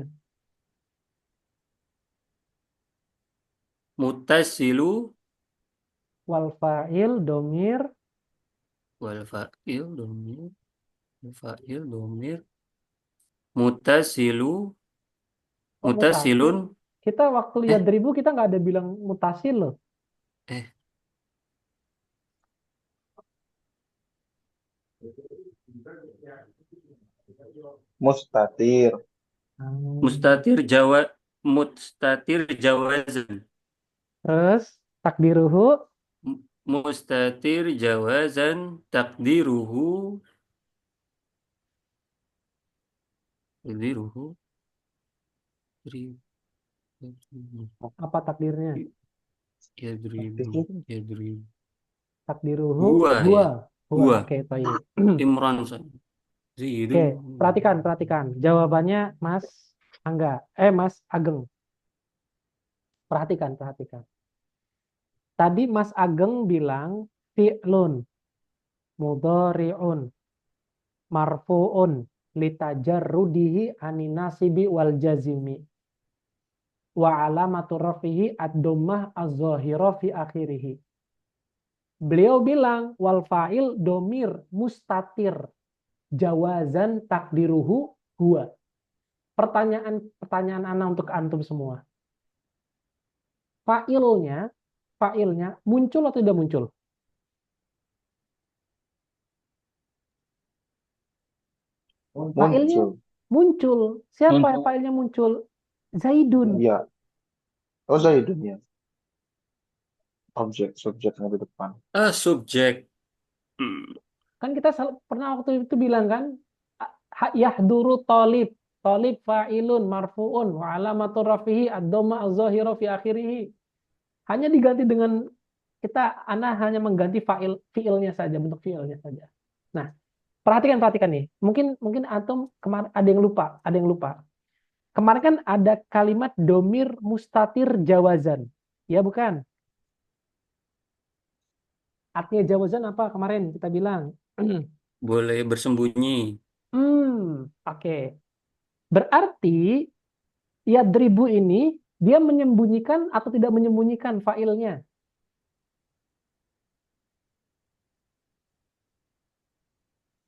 mutasilu Wal fa'il domir. wal fa'il domir wal fa'il domir mutasilu Kok mutasil? mutasilun Kita waktu lihat ribu kita nggak ada bilang mutasil loh. eh Mustatir. mustatir jawa mustatir jawazan Terus takdiruhu mustatir jawazan takdiruhu apa takdirnya? yadribu yadribu Takdiruhu huwa ya huwa. huwa Oke, baik. imran Oke, Zidun perhatikan. Jawabannya Mas Angga. Mas Ageng. Perhatikan. Tadi Mas Ageng bilang fi'lun, mudhari'un, marfu'un, litajarrudihi aninasibi wal jazimi. Wa alamatu rafihi ad-dhammah az-zahira fi akhirih. Beliau bilang wal fa'il domir mustatir jawazan takdiruhu huwa. Pertanyaan ana untuk antum semua. Fa'ilnya muncul atau tidak muncul? Fa'ilnya muncul. Siapa Muncul. fa'ilnya muncul? Zaidun. Iya. Oh, Zaidun ya. Subjek yang di depan. subjek Kan kita pernah waktu itu bilang kan, yahduru talib fa'ilun marfu'un wa alamatu rafihi ad-dhamma az-zahira fi akhirih. Hanya diganti dengan ana hanya mengganti fiilnya saja, bentuk fiilnya saja. Nah, perhatikan nih. Mungkin antum kemarin ada yang lupa. Kemarin kan ada kalimat domir mustatir jawazan. Ya bukan? Artinya jawazan apa kemarin kita bilang? Boleh bersembunyi. Oke. Berarti yadribu ini dia menyembunyikan atau tidak menyembunyikan failnya?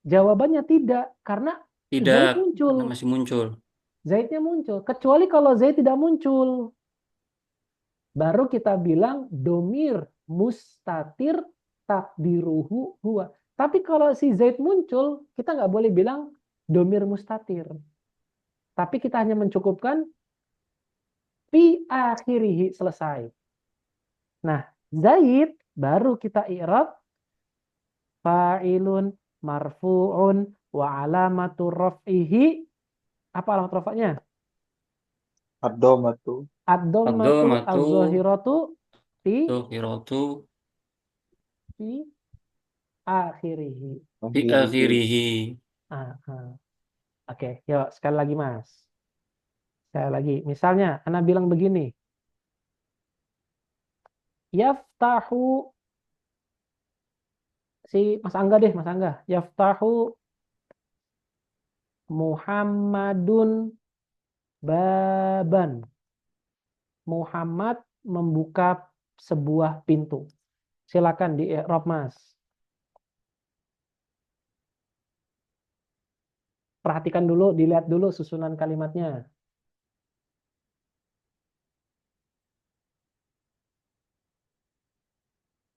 Jawabannya tidak, karena Tidak, Zaid muncul. karena masih muncul. Zaidnya muncul. Kecuali kalau Zaid tidak muncul. Baru kita bilang domir mustatir takdiruhu huwa. Tapi kalau si Zaid muncul, kita nggak boleh bilang domir mustatir. Tapi kita hanya mencukupkan fi akhirihi, selesai. Nah, Zaid baru kita i'rab fa'ilun marfu'un wa alamatu raf'ihi. Apa alamat rafa'nya? Ad-dhammatu Ad-dhammatu Ad-dhammatu az-zahiratu fi dzahiratu fi akhirihi. fi akhirihi. Ah, ah. Oke, yuk sekali lagi Mas. Sekali lagi. Misalnya, Ana bilang begini. Yaftahu, si Mas Angga deh, Mas Angga. Yaftahu Muhammadun baban. Muhammad membuka sebuah pintu. Silakan di i'rab Mas. Perhatikan dulu, dilihat dulu susunan kalimatnya.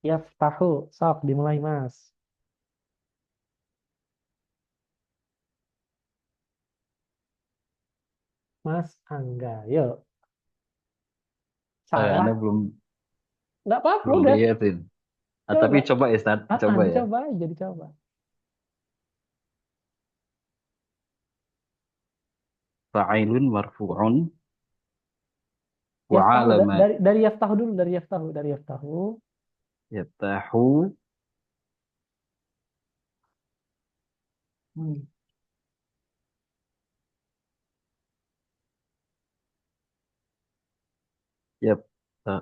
Yaftahu, sok dimulai Mas. Mas Angga, yuk. Anda Salah, nggak apa-apa, belum udah. lihatin. Ah, Coba. tapi coba ya, Ustaz. Coba ya. Dicoba aja, dicoba. Fa'ilun marfu'un wa Yaftahu, alamat dari yaftahu dulu, dari yaftahu. yaftahu Hmm. yafta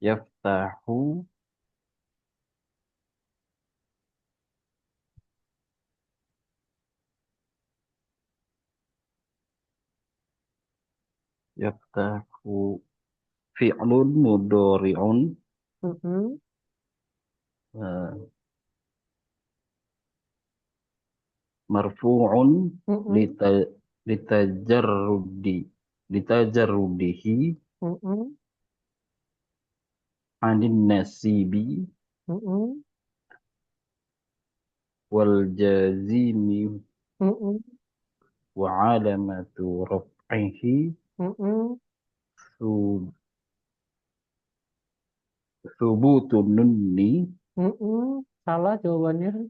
yaftahu yaftahu fi'lun mudhari'un Mm-mm. eh, marfu'un Mm-mm. lita- litajarrudi litajarrudihi Mm-mm. anin nasibi Mm-mm. wal jazimi Mm-mm. wa alamatu raf'ihi Mm-mm. su- subutun nunni. Mm-mm. Salah jawabannya.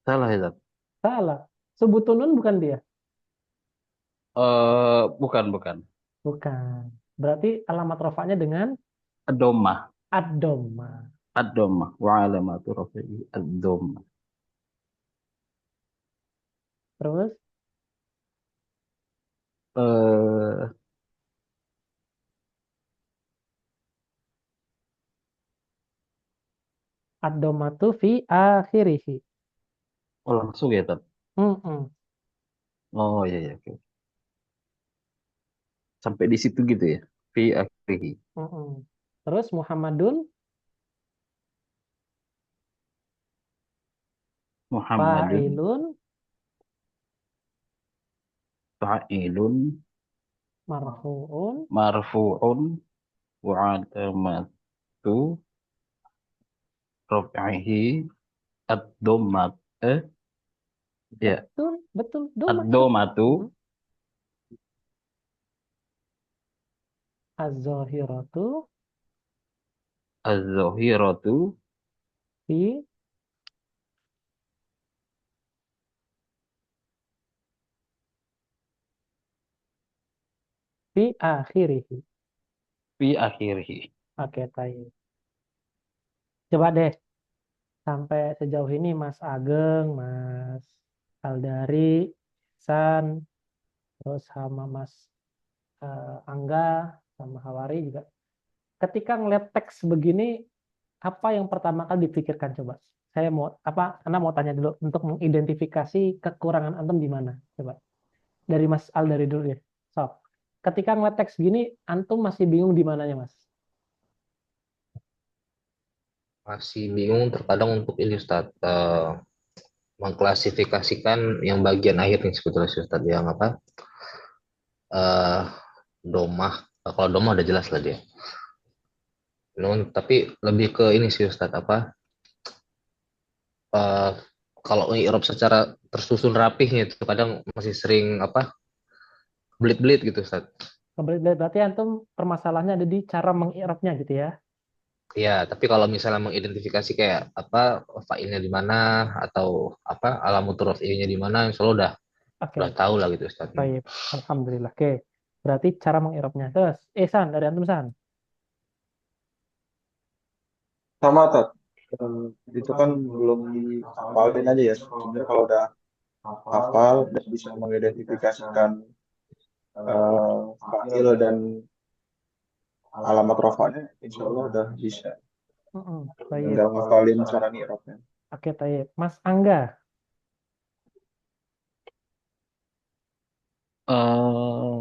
Salah ya, Tat? Salah. Sebutunun bukan dia? Bukan. Bukan. Berarti alamat rafa'nya dengan Ad-dhammah. ad-dhamma. Ad-dhammah. Wa alamatu rafi'i ad-dhammah. Terus Eh, ad-dhammatu fi akhirihi. langsung ya, Tat? Mm-mm. Oh iya, iya. Oke. Sampai di situ gitu ya. Fi akhirih. Mm-mm. Terus Muhammadun Muhammadun fa'ilun fa'ilun marfu'un. marfu'un wa alamatu rafi'ihi ad-dhammah. Ya, Betul, betul. Dhamma itu. ad-dhammatu Az-zahiratu az-zahiratu fi akhirihi. fi akhirih. Oke, baik. Coba deh sampai sejauh ini Mas Ageng, Mas Aldari, San, terus sama Mas Angga, sama Hawari juga. ketika ngeliat teks begini, apa yang pertama kali dipikirkan coba? Anda mau tanya dulu untuk mengidentifikasi kekurangan antum di mana? Coba. Dari Mas Al dari dulu ya. So, ketika ngeliat teks gini, antum masih bingung di mananya, Mas? Masih bingung terkadang untuk ini Ustaz, mengklasifikasikan yang bagian akhir nih sebetulnya sih, Ustaz, yang apa? eh domah. Kalau domah udah jelas lah dia. Tapi lebih ke ini sih Ustaz, apa? eh Kalau i'rab secara tersusun rapihnya itu kadang masih sering apa? Belit-belit gitu Ustaz. Berarti antum permasalahannya ada di cara mengi'rabnya gitu ya. Ya, tapi kalau misalnya mengidentifikasi kayak apa fa'ilnya di mana atau apa alamat rafi'nya di mana, insya Allah udah Oke, tahu lah gitu Ustaz. baik. Alhamdulillah. Oke. Berarti cara mengi'rabnya. Terus, San, dari antum San. Sama Tat. Itu kan belum dihafalin aja ya. Sebenarnya kalau udah hafal dan bisa mengidentifikasikan fa'il dan alamat rofanya, insya Allah udah bisa. Baik. Tinggal ngafalin cara ngirapnya. Oke, baik. Mas Angga. eh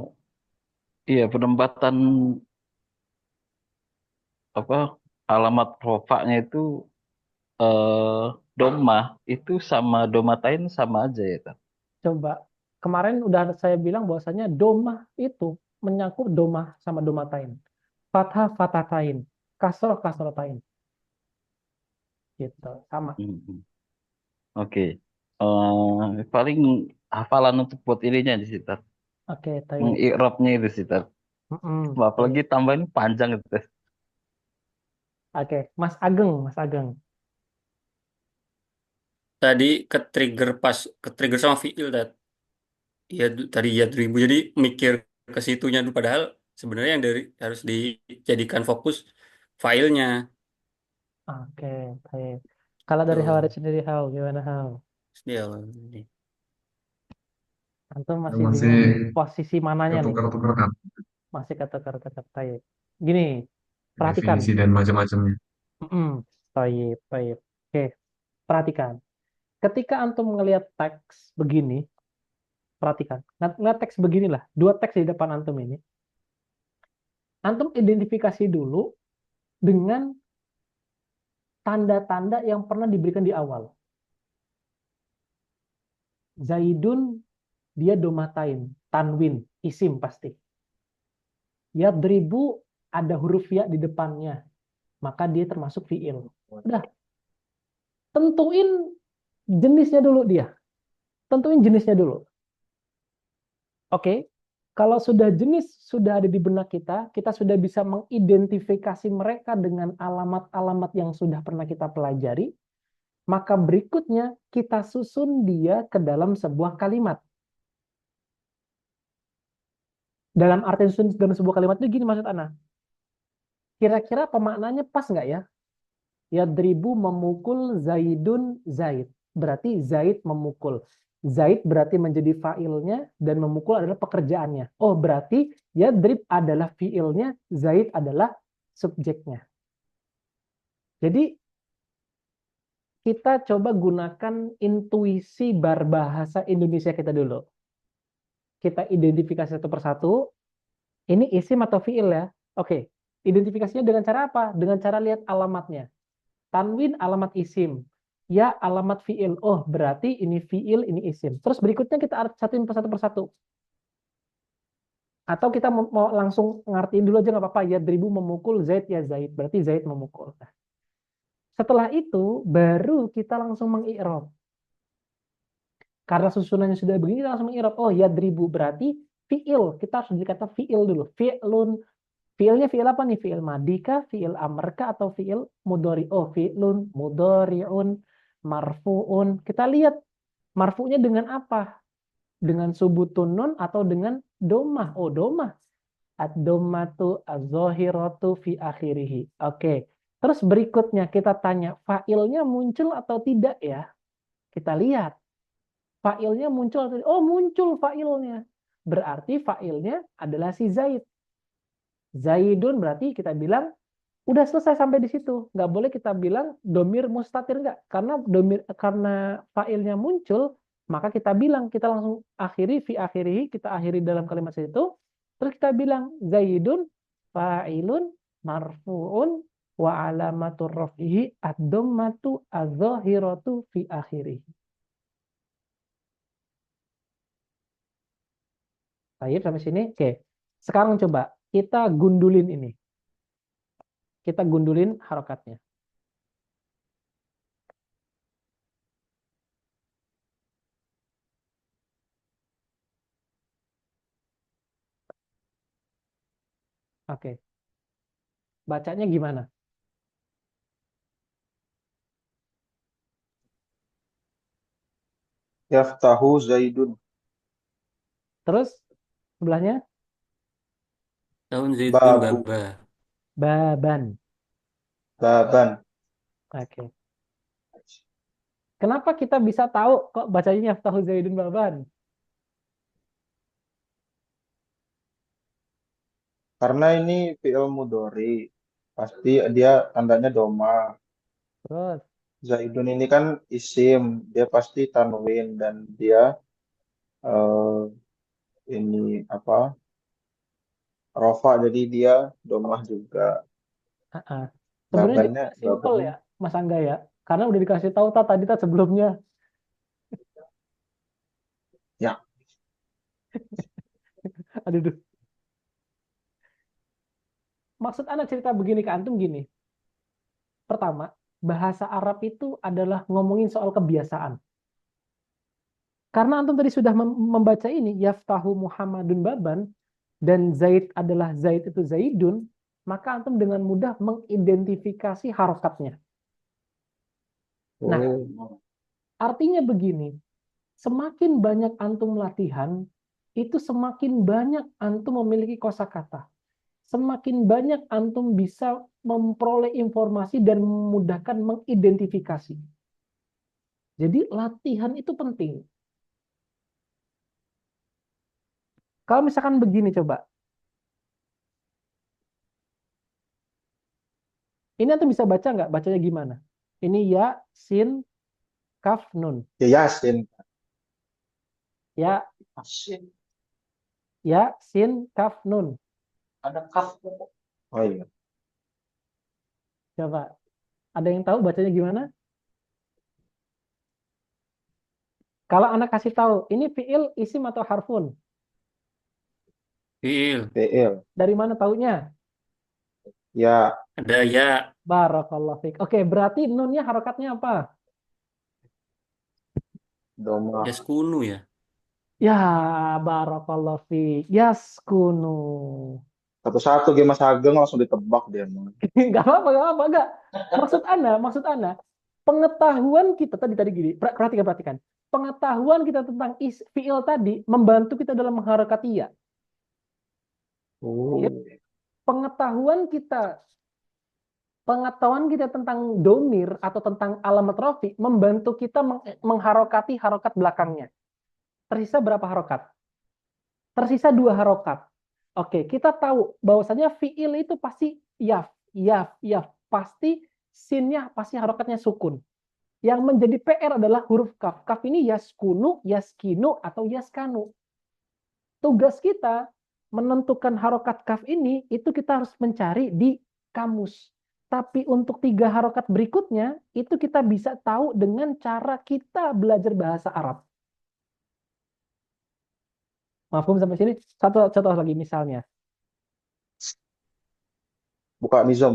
iya, penempatan apa alamat rofaknya itu domah itu sama domatain sama aja ya kan? Coba. Kemarin udah saya bilang bahwasanya domah itu menyangkut domah sama domatain. Fathah, fathatain. Kasroh, kasrotain. Gitu. Sama. Hmm. Oke. Paling hafalan untuk buat ininya di situ. Oke, baik. Mengi'rabnya itu sih. Apalagi tambahin panjang itu. Oke, Mas Ageng, Mas Ageng. Tadi ke trigger sama fiil ya tadi ya 2000 jadi mikir ke situnya dulu padahal sebenarnya yang harus dijadikan fokus filenya Oke, baik. Kalau dari tuh. Hawarid sendiri, gimana Hau? Dia Antum masih Masih bingung posisi mananya nih? ketukar-tukar kan Masih kata-kata baik. Gini, perhatikan. definisi dan macam-macamnya. Baik, baik. Oke, perhatikan. Ketika antum ngelihat teks begini, perhatikan. Ngelihat teks beginilah, dua teks di depan antum ini. Antum identifikasi dulu dengan tanda-tanda yang pernah diberikan di awal. Zaidun, dia domatain, tanwin, isim pasti. Yadribu, ada huruf ya di depannya, maka dia termasuk fiil. Udah, tentuin jenisnya dulu dia. Tentuin jenisnya dulu. Oke, kalau sudah jenis sudah ada di benak kita sudah bisa mengidentifikasi mereka dengan alamat-alamat yang sudah pernah kita pelajari, maka berikutnya kita susun dia ke dalam sebuah kalimat. Dalam arti susun dalam sebuah kalimat itu gini maksud Ana. Kira-kira pemaknanya pas nggak ya? Yadribu memukul Zaidun Zaid. Berarti Zaid memukul. Zaid berarti menjadi fa'ilnya dan memukul adalah pekerjaannya. Oh, berarti yadrib adalah fi'ilnya, Zaid adalah subjeknya. Jadi kita coba gunakan intuisi berbahasa Indonesia kita dulu. Kita identifikasi satu persatu. Ini isim atau fi'il ya? Oke. Identifikasinya dengan cara apa? Dengan cara lihat alamatnya. Tanwin alamat isim. Ya alamat fi'il. Oh berarti ini fi'il, ini isim. Terus berikutnya kita satuin satu persatu. Atau kita mau langsung ngertiin dulu aja nggak apa-apa. Yadribu memukul, Zaid ya Zaid. Berarti Zaid memukul. Setelah itu baru kita langsung mengi'rab. Karena susunannya sudah begini kita langsung mengi'rab. Oh yadribu berarti fi'il. Kita harus dikata fi'il dulu. Fi'lun. Fi'ilnya fi'il apa nih? Fi'il madika, fi'il amrka, atau fi'il mudhari. Oh, fi'lun, mudhari'un, marfu'un. Kita lihat marfu'nya dengan apa? Dengan subutun nun atau dengan domah? Oh, domah. Ad-dommatu az-zahiratu fi akhirih. Oke. Terus berikutnya kita tanya, fa'ilnya muncul atau tidak ya? Kita lihat. Fa'ilnya muncul atau tidak? Oh, muncul fa'ilnya. Berarti fa'ilnya adalah si Zaid. Zaidun berarti kita bilang Udah selesai sampai di situ. Nggak boleh kita bilang domir mustatir nggak. Karena failnya muncul, maka kita bilang, kita langsung akhiri, fi akhiri, kita akhiri dalam kalimat itu. Terus kita bilang, Zaidun fa'ilun marfu'un wa alamatur raf'ihi ad-dhammatu adz-dhahiratu fi akhirih. Baik, sampai sini. Oke. Sekarang coba kita gundulin ini. Kita gundulin harokatnya. Oke. Bacanya gimana? Yaftahu Zaidun. Terus sebelahnya Tahun Zaidun Babu. baba. baban. Baban. Oke. Kenapa kita bisa tahu kok bacanya Yaftahu Zaidun baban? Karena ini fi'il mudhari. Pasti dia tandanya doma. Terus, Zaidun ini kan isim, dia pasti tanwin dan dia eh, ini apa? Rofa, jadi dia domah juga. sebenarnya Babannya jawabannya simple babannya ya, Mas Angga ya. Karena udah dikasih tahu tadi sebelumnya. ya. Aduh, duh. Maksud anak cerita begini ke antum gini. Pertama, bahasa Arab itu adalah ngomongin soal kebiasaan. Karena antum tadi sudah membaca ini, Yaftahu Muhammadun baban, dan Zaid adalah Zaid itu Zaidun, maka antum dengan mudah mengidentifikasi harokatnya. Nah, artinya begini, semakin banyak antum latihan, itu semakin banyak antum memiliki kosakata. Semakin banyak antum bisa memperoleh informasi dan memudahkan mengidentifikasi. Jadi latihan itu penting. Kalau misalkan begini coba. Ini antum bisa baca nggak? Bacanya gimana? Ini ya, sin, kaf, nun. Ya Yasin. Ya, Yasin. ya, sin, kaf, nun. Ada kaf. Oh iya. Coba. Ada yang tahu bacanya gimana? Kalau anak kasih tahu, ini fiil, isim atau harfun? Fiil. Fi'il. Dari mana taunya? Ya. Ada ya. Barakallahu fiik. Oke, berarti nunnya harokatnya apa? Doma. Yaskunu ya. Ya, barakallahu fiik. Yaskunu. Satu-satu game Mas Ageng langsung ditebak dia. Enggak apa-apa, enggak apa-apa, enggak. Maksud Anda, pengetahuan kita tadi gini, perhatikan. Pengetahuan kita tentang fiil tadi membantu kita dalam mengharokati ya. Oh. Ya. Pengetahuan kita tentang domir atau tentang alamat rofi membantu kita mengharokati harokat belakangnya. Tersisa berapa harokat? Tersisa 2 harokat. Oke, kita tahu bahwasanya fiil itu pasti yaf. Pasti sinnya pasti harokatnya sukun. Yang menjadi PR adalah huruf kaf. Kaf ini yaskunu, yaskinu, atau yaskanu. Tugas kita menentukan harokat kaf ini, itu kita harus mencari di kamus. Tapi untuk 3 harokat berikutnya, itu kita bisa tahu dengan cara kita belajar bahasa Arab. Mafhum sampai sini? Satu contoh lagi misalnya. Bukan nizam.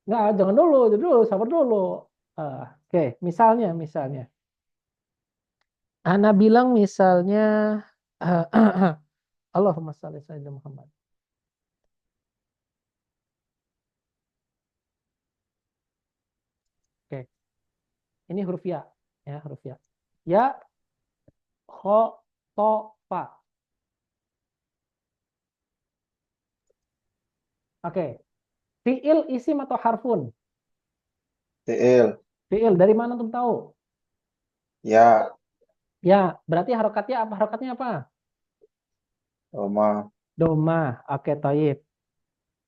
Nggak, jangan dulu, sabar dulu. Oke, misalnya. Ana bilang misalnya, Allahumma shalli sayyidina Muhammad. Oke, ini huruf ya, huruf ya. Ya, kho, to, fa. Oke, fiil, isim atau harfun? Fi'il. Fiil, dari mana tuh tahu? Ya. Ya, berarti harokatnya apa? Harokatnya apa? Doma. Doma. Oke, taib.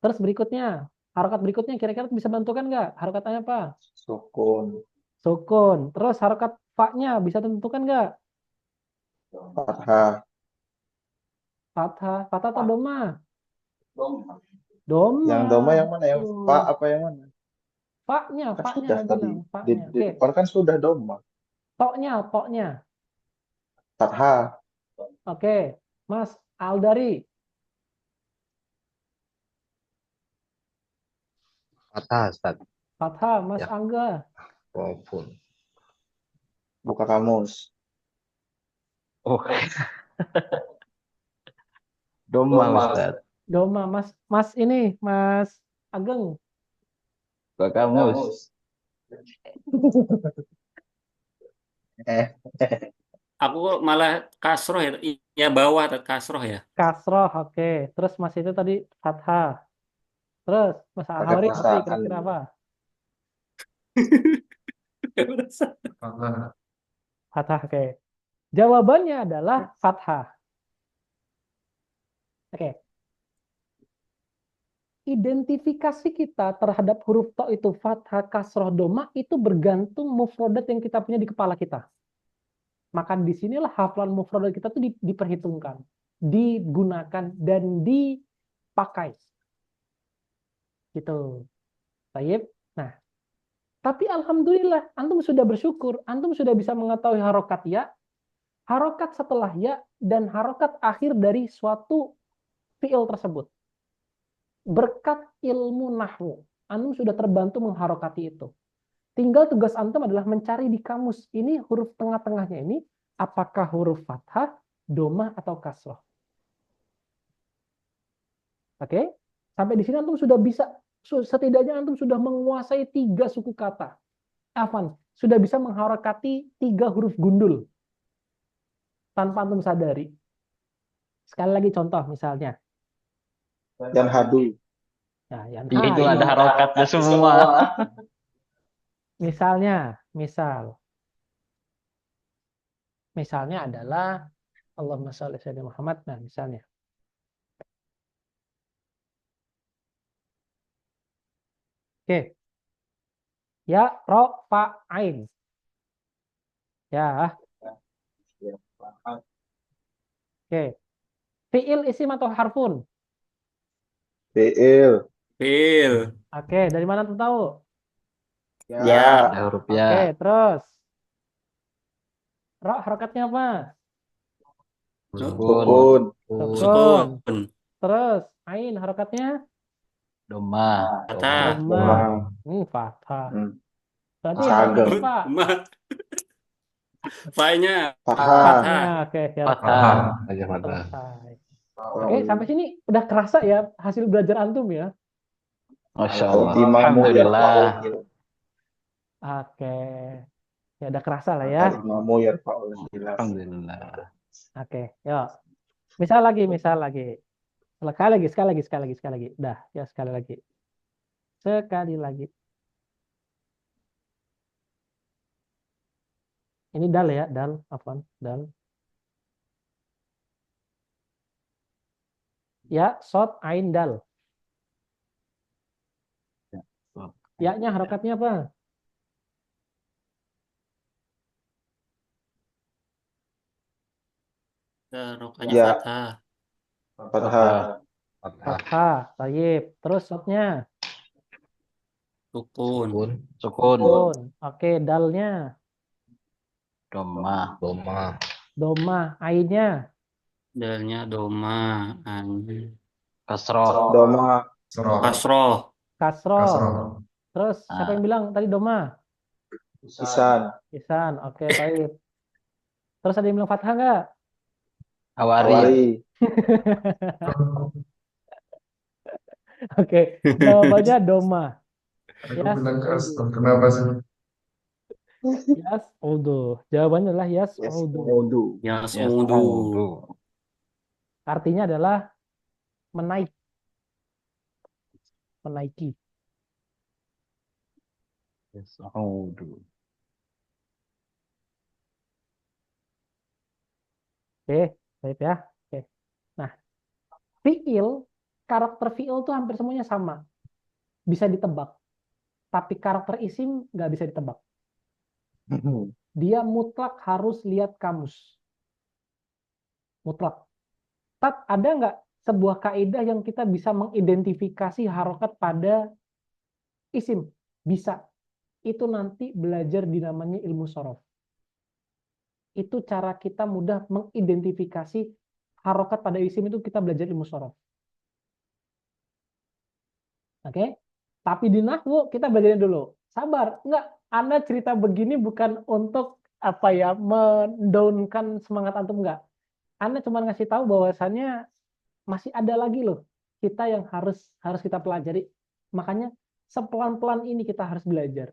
Terus berikutnya, Harokat berikutnya kira-kira bisa menentukan nggak? Harokatnya apa? Sukun. Sukun. Terus harokat fa-nya bisa tentukan nggak? Fathah. Fathah. Fathah atau doma? Yang Doma. doma yang mana? Yang fa Tuh. apa yang mana? Fa-nya, Kan fa-nya sudah tadi. bilang, Di, fa-nya. di Oke. depan kan sudah doma. To-nya, to-nya. Fathah. Oke. Mas Aldari. Fathah, Ustaz. Fathah. Mas Ya, Angga. walaupun. Buka kamus. Oh, doma Ustaz. Doma. Mas ini, Mas Ageng. Buka kamus. Eh, Aku kok malah kasroh ya. Ya bawah atau kasroh ya. Kasroh. Oke. Terus Mas itu tadi fathah. Terus Mas pakai Ahori tadi perasaan. kira-kira apa? Fathah. Fathah. Oke. Jawabannya adalah fathah. Oke. Identifikasi kita terhadap huruf to itu fathah, kasroh, doma itu bergantung mufrodat yang kita punya di kepala kita. Maka disinilah hafalan mufrodat kita tuh diperhitungkan, digunakan dan dipakai. Gitu. Baik. Nah, tapi alhamdulillah antum sudah bersyukur, antum sudah bisa mengetahui harokat ya, harokat setelah ya, dan harokat akhir dari suatu fiil tersebut. Berkat ilmu nahwu, antum sudah terbantu mengharokati itu. Tinggal tugas antum adalah mencari di kamus, ini huruf tengah-tengahnya ini, apakah huruf fathah, domah, atau kasroh. Oke? Sampai di sini antum sudah bisa, setidaknya antum sudah menguasai 3 suku kata. Afan, sudah bisa mengharokati 3 huruf gundul. Tanpa antum sadari. Sekali lagi contoh misalnya. Dan hadu. Nah, yang Itu ini. ada harokatnya semua. Misalnya adalah Allahumma sholli ala Muhammad. Nah, misalnya. Oke. Ya, ro, fa, ain. Ya. Oke. Fi'il, isim atau harfun? Fiil. Fil. Oke, dari mana tuh tahu? Ya. Ada huruf Oke, ya. terus. Ro, harokatnya apa? Sukun. Sukun. Sukun. Sukun. Terus, ain, harokatnya? Doma. Fathah. Doma. Fathah. Hmm. Berarti Sagem. harokatnya apa? Doma. Fa-nya. Fathah. Fathahnya. Oke, siap. Fathah. Aja fathah. Selesai. Oke, sampai sini udah kerasa ya hasil belajar antum ya. Masya Allah. Imamu Alhamdulillah. yarfa'ul hilal. Oke. Ya udah kerasa lah ya. Imamu yarfa'ul hilal. Alhamdulillah. Oke, yuk. Misal lagi. Sekali lagi. Dah, ya sekali lagi. Ini dal ya, dal, afwan, dal. Ya, sod, ain, dal. Ya-nya harokatnya apa? Rokanya Ya. fathah. Fathah. Fathah, tayyib. Terus sodnya? Sukun. Sukun. Oke, dalnya? Doma. Doma. Doma, ainnya? Dalnya doma. An. Kasroh. Doma. Kasroh. Kasroh. Kasroh. Kasroh. Terus siapa yang bilang tadi doma? Isan. Isan, oke, tayyib. Terus ada yang bilang fathah nggak? Hawari. Awari. Oke, jawabannya doma. Aku Yes, bilang kasroh. Kenapa sih? Yes, udu. Jawabannya adalah yes, Yes. udu. Udu. Yes, Yes, udu. udu. Artinya adalah menaik. Menaiki. Yes, udu. Oke, baik ya. Oke. Nah, fiil, karakter fiil itu hampir semuanya sama. bisa ditebak. Tapi karakter isim nggak bisa ditebak. Dia mutlak harus lihat kamus. Mutlak. Ada nggak sebuah kaidah yang kita bisa mengidentifikasi harokat pada isim? Bisa. Itu nanti belajar di namanya ilmu sorof. Itu cara kita mudah mengidentifikasi harokat pada isim, itu kita belajar ilmu sorof. Oke? Tapi di nahwu kita belajarin dulu. Sabar, enggak. Anda cerita begini bukan untuk mendownkan semangat antum, enggak. Anda cuma ngasih tahu bahwasannya masih ada lagi loh kita yang harus kita pelajari. Makanya sepelan-pelan ini kita harus belajar.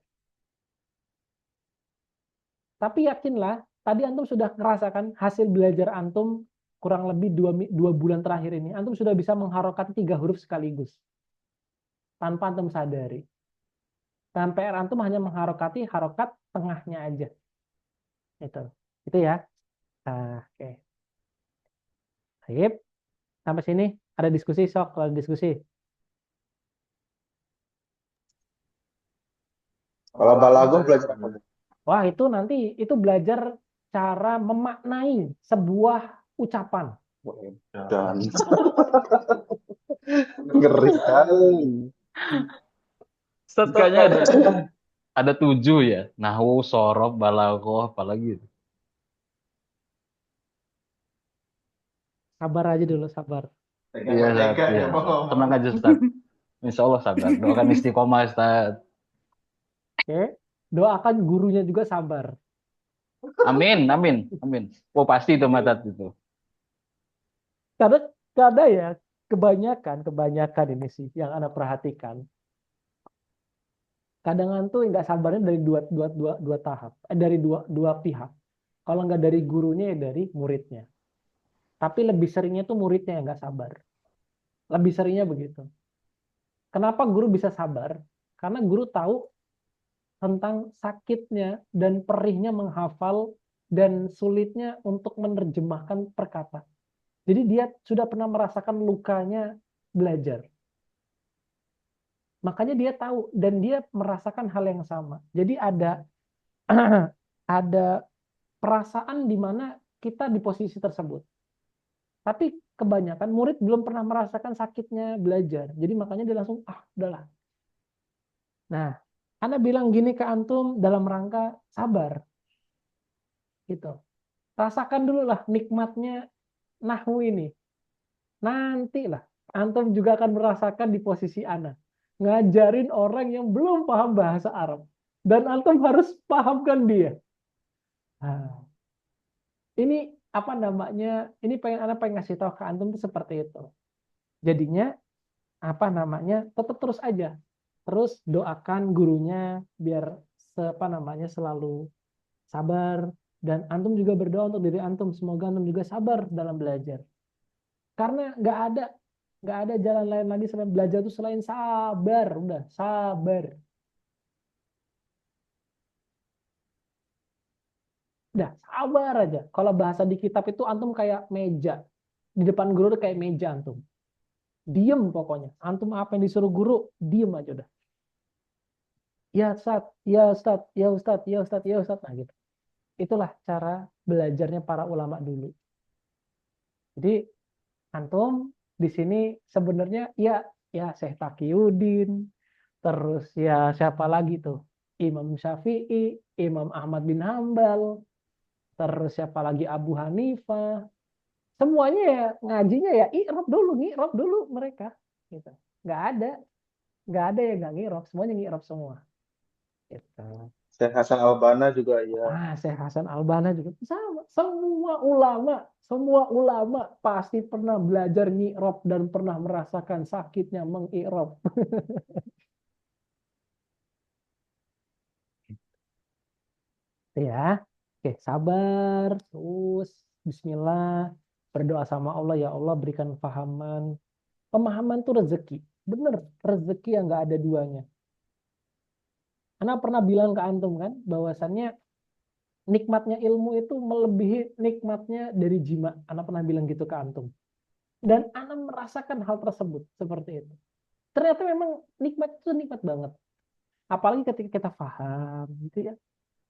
Tapi yakinlah, tadi antum sudah merasakan hasil belajar antum kurang lebih 2 bulan terakhir ini. Antum sudah bisa mengharokati 3 huruf sekaligus. Tanpa antum sadari. Dan PR antum hanya mengharokati harokat tengahnya aja. Itu ya. Nah, oke. Baik. Sampai sini ada diskusi, sok kalau ada diskusi. Kalau balaghah belajar apa? Wah, itu nanti belajar cara memaknai sebuah ucapan. Dan ngeri kali. Kayaknya ada 7 ya. Nahwu, sorof, balaghah, apalagi itu. Sabar aja dulu, sabar. Iya, Ustaz. Iya. Tenang aja, Ustaz. Insya Allah sabar. Doakan istiqomah, Ustaz. Oke. Doakan gurunya juga sabar. Amin, amin, amin. Oh, pasti itu Matat itu. Karena ya kebanyakan ini sih yang Anda perhatikan. Kadang tuh nggak sabarnya dari dua tahap, dari dua pihak. Kalau nggak dari gurunya ya dari muridnya. Tapi lebih seringnya tuh muridnya yang nggak sabar. Lebih seringnya begitu. Kenapa guru bisa sabar? Karena guru tahu tentang sakitnya dan perihnya menghafal dan sulitnya untuk menerjemahkan perkata. Jadi dia sudah pernah merasakan lukanya belajar. Makanya dia tahu dan dia merasakan hal yang sama. Jadi ada perasaan di mana kita di posisi tersebut. Tapi kebanyakan murid belum pernah merasakan sakitnya belajar. Jadi makanya dia langsung udahlah. Nah, Anda bilang gini ke antum dalam rangka sabar. Gitu. Rasakan dulu lah nikmatnya nahwu ini. Nantilah antum juga akan merasakan di posisi Anda. Ngajarin orang yang belum paham bahasa Arab. Dan antum harus pahamkan dia. Nah, ini apa namanya? Ini Anda pengen ngasih tahu ke antum itu seperti itu. Jadinya tetap terus aja. Terus doakan gurunya biar selalu sabar, dan antum juga berdoa untuk diri antum, semoga antum juga sabar dalam belajar. Karena nggak ada jalan lain lagi selain belajar itu selain sabar. Udah, sabar. Udah, sabar aja. Kalau bahasa di kitab itu antum kayak meja. Di depan guru kayak meja antum. Diem pokoknya. Antum apa yang disuruh guru, diem aja udah. Ya Ustaz, ya Ustaz, ya Ustaz, ya Ustaz, ya Ustaz. Nah gitu. Itulah cara belajarnya para ulama dulu. Jadi antum di sini sebenarnya ya Syekh Taqiyuddin, terus ya siapa lagi tuh? Imam Syafi'i, Imam Ahmad bin Hambal, terus siapa lagi Abu Hanifah. Semuanya ya ngajinya ya i'rab dulu mereka gitu. Nggak ada yang nggak ngirab, semuanya ngirab semua. Gitu. Syekh Hasan Albana juga ya. Syekh Hasan Albana juga sama. Semua ulama pasti pernah belajar ngirab dan pernah merasakan sakitnya mengirab. Ya, oke, sabar, terus Bismillah, berdoa sama Allah, ya Allah berikan pahaman. Pemahaman itu rezeki, bener, rezeki yang nggak ada duanya. Ana pernah bilang ke antum kan, bahwasannya nikmatnya ilmu itu melebihi nikmatnya dari jima. Ana pernah bilang gitu ke antum. Dan Ana merasakan hal tersebut seperti itu. Ternyata memang nikmat itu nikmat banget. Apalagi ketika kita paham gitu ya.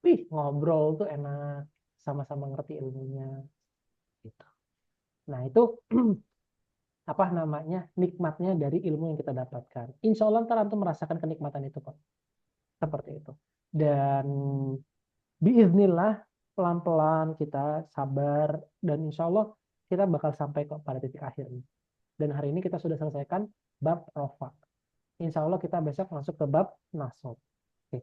Wih, ngobrol tuh enak, sama-sama ngerti ilmunya gitu. Nah, itu apa namanya? Nikmatnya dari ilmu yang kita dapatkan. Insya Allah ntar antum merasakan kenikmatan itu kok. Seperti itu. Dan biiznillah pelan-pelan kita sabar dan insya Allah kita bakal sampai kok pada titik akhirnya. Dan hari ini kita sudah selesaikan bab rofa. Insya Allah kita besok masuk ke bab nasab. Oke.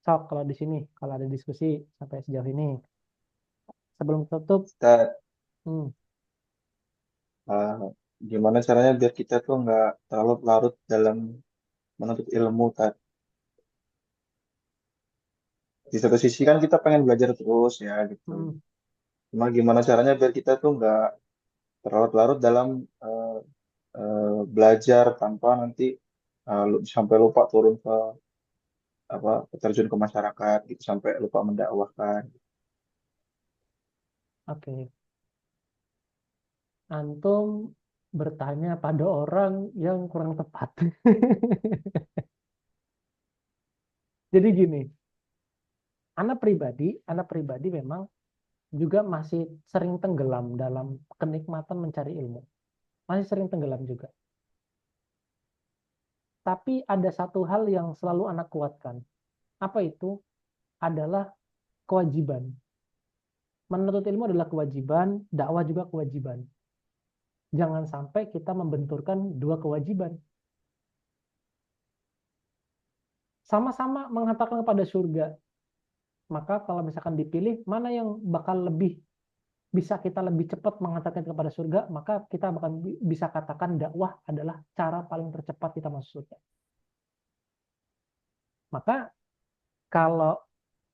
So, kalau di sini, kalau ada diskusi sampai sejauh ini, sebelum tutup, Ustaz, hmm, eh, gimana caranya biar kita tuh nggak terlalu larut dalam menuntut ilmu, Ustaz? Di satu sisi kan kita pengen belajar terus ya gitu. hmm, Cuma gimana caranya biar kita tuh nggak terlarut-larut dalam belajar tanpa nanti sampai lupa turun ke apa terjun ke masyarakat gitu sampai lupa mendakwahkan. oke. Antum bertanya pada orang yang kurang tepat. Jadi gini, anak pribadi memang juga masih sering tenggelam dalam kenikmatan mencari ilmu. Masih sering tenggelam juga. Tapi ada satu hal yang selalu anak kuatkan. Apa itu? Adalah kewajiban. Menuntut ilmu adalah kewajiban, dakwah juga kewajiban. Jangan sampai kita membenturkan dua kewajiban. Sama-sama menghantarkan kepada surga. Maka kalau misalkan dipilih, mana yang bakal lebih bisa kita lebih cepat menghantarkan kepada surga, maka kita bakal bisa katakan dakwah adalah cara paling tercepat kita masuk surga. Maka kalau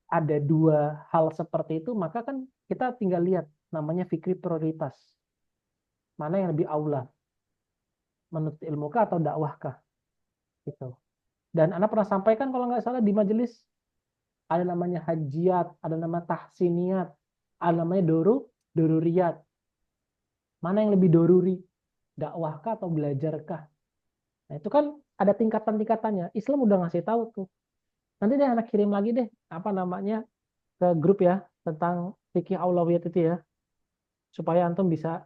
ada dua hal seperti itu, maka kan kita tinggal lihat namanya fikri prioritas. Mana yang lebih aula? Menuntut ilmu kah atau dakwah kah? Gitu. Dan Anda pernah sampaikan kalau nggak salah di majelis, ada namanya hajiat, ada nama tahsiniyat, ada namanya doruriyat. Mana yang lebih doruri? Dakwah kah atau belajar kah? Nah, itu kan ada tingkatan-tingkatannya. Islam udah ngasih tahu tuh. Nanti deh anak kirim lagi deh apa namanya ke grup ya tentang fikih aulawiyat itu ya supaya antum bisa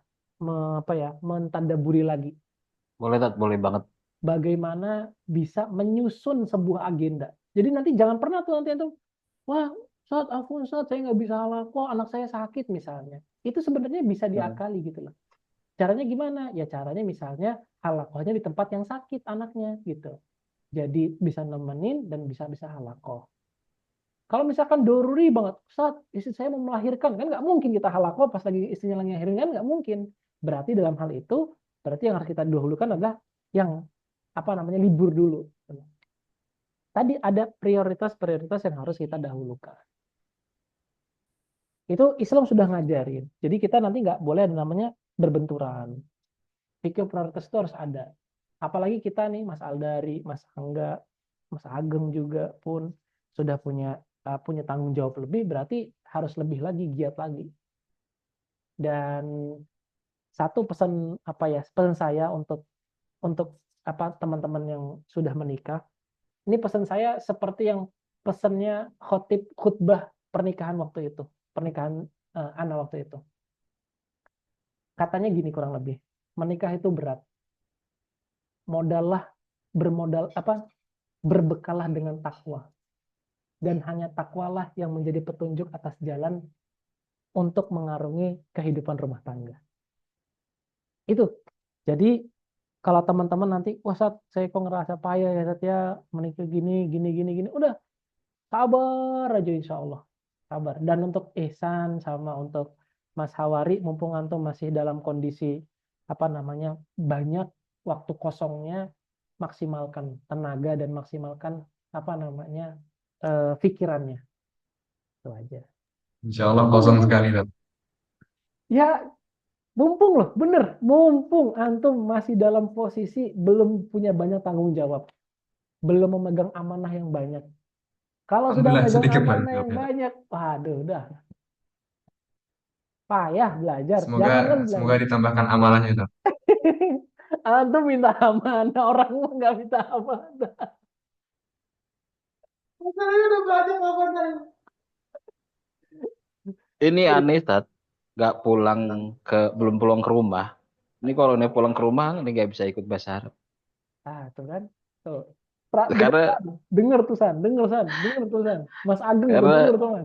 mentadaburi lagi Boleh, Tat, boleh banget. bagaimana bisa menyusun sebuah agenda. Jadi nanti jangan pernah tuh nanti antum, wah, Ustaz, afwan Ustaz, saya nggak bisa halaqah, anak saya sakit misalnya. Itu sebenarnya bisa diakali gitu loh. Caranya gimana? Ya caranya misalnya halaqahnya di tempat yang sakit anaknya gitu. Jadi bisa nemenin dan bisa halaqah. Kalau misalkan doruri banget, Ustaz, istri saya mau melahirkan, kan nggak mungkin kita halaqah pas lagi istrinya lagi lahirin, kan nggak mungkin. Berarti dalam hal itu, berarti yang harus kita dahulukan adalah yang apa namanya libur dulu. Tadi ada prioritas-prioritas yang harus kita dahulukan. Itu Islam sudah ngajarin. Jadi kita nanti nggak boleh ada namanya berbenturan. Pikir prioritas itu harus ada. Apalagi kita nih, Mas Aldari, Mas Angga, Mas Ageng juga pun sudah punya tanggung jawab lebih, berarti harus lebih lagi, giat lagi. Dan satu pesan pesan saya untuk teman-teman yang sudah menikah, ini pesan saya seperti yang pesannya khutbah pernikahan waktu itu, pernikahan Ana waktu itu. Katanya gini kurang lebih, menikah itu berat. Berbekalah dengan takwa. Dan hanya takwalah yang menjadi petunjuk atas jalan untuk mengarungi kehidupan rumah tangga. Itu. Jadi kalau teman-teman nanti, wah Sat, saya kok ngerasa payah ya Sat ya, menikah gini, udah sabar aja insya Allah. Sabar. Dan untuk Ihsan sama untuk Mas Hawari, mumpung antum masih dalam kondisi banyak waktu kosongnya, maksimalkan tenaga dan maksimalkan pikirannya. Itu aja. Insya Allah kosong sekali, Tat. Ya, mumpung loh, bener. Mumpung antum masih dalam posisi belum punya banyak tanggung jawab. Belum memegang amanah yang banyak. Kalau sudah Alhamdulillah memegang sedikit amanah banget yang jawabnya, Tat. banyak, waduh, udah. Payah belajar. Semoga Jangankan semoga belajar. ditambahkan amalahnya, Tat. Antum minta amanah, orang mah nggak minta amanah. Masalahnya udah banyak apa Ini aneh, Tat. Belum pulang ke rumah. Ini kalau ini pulang ke rumah, ini nggak bisa ikut bahasa Arab. Tuh kan. Tuh. Denger, Karena San. Denger tuh San, denger San, denger tuh San. Mas Ageng udah karena denger tuh Mas.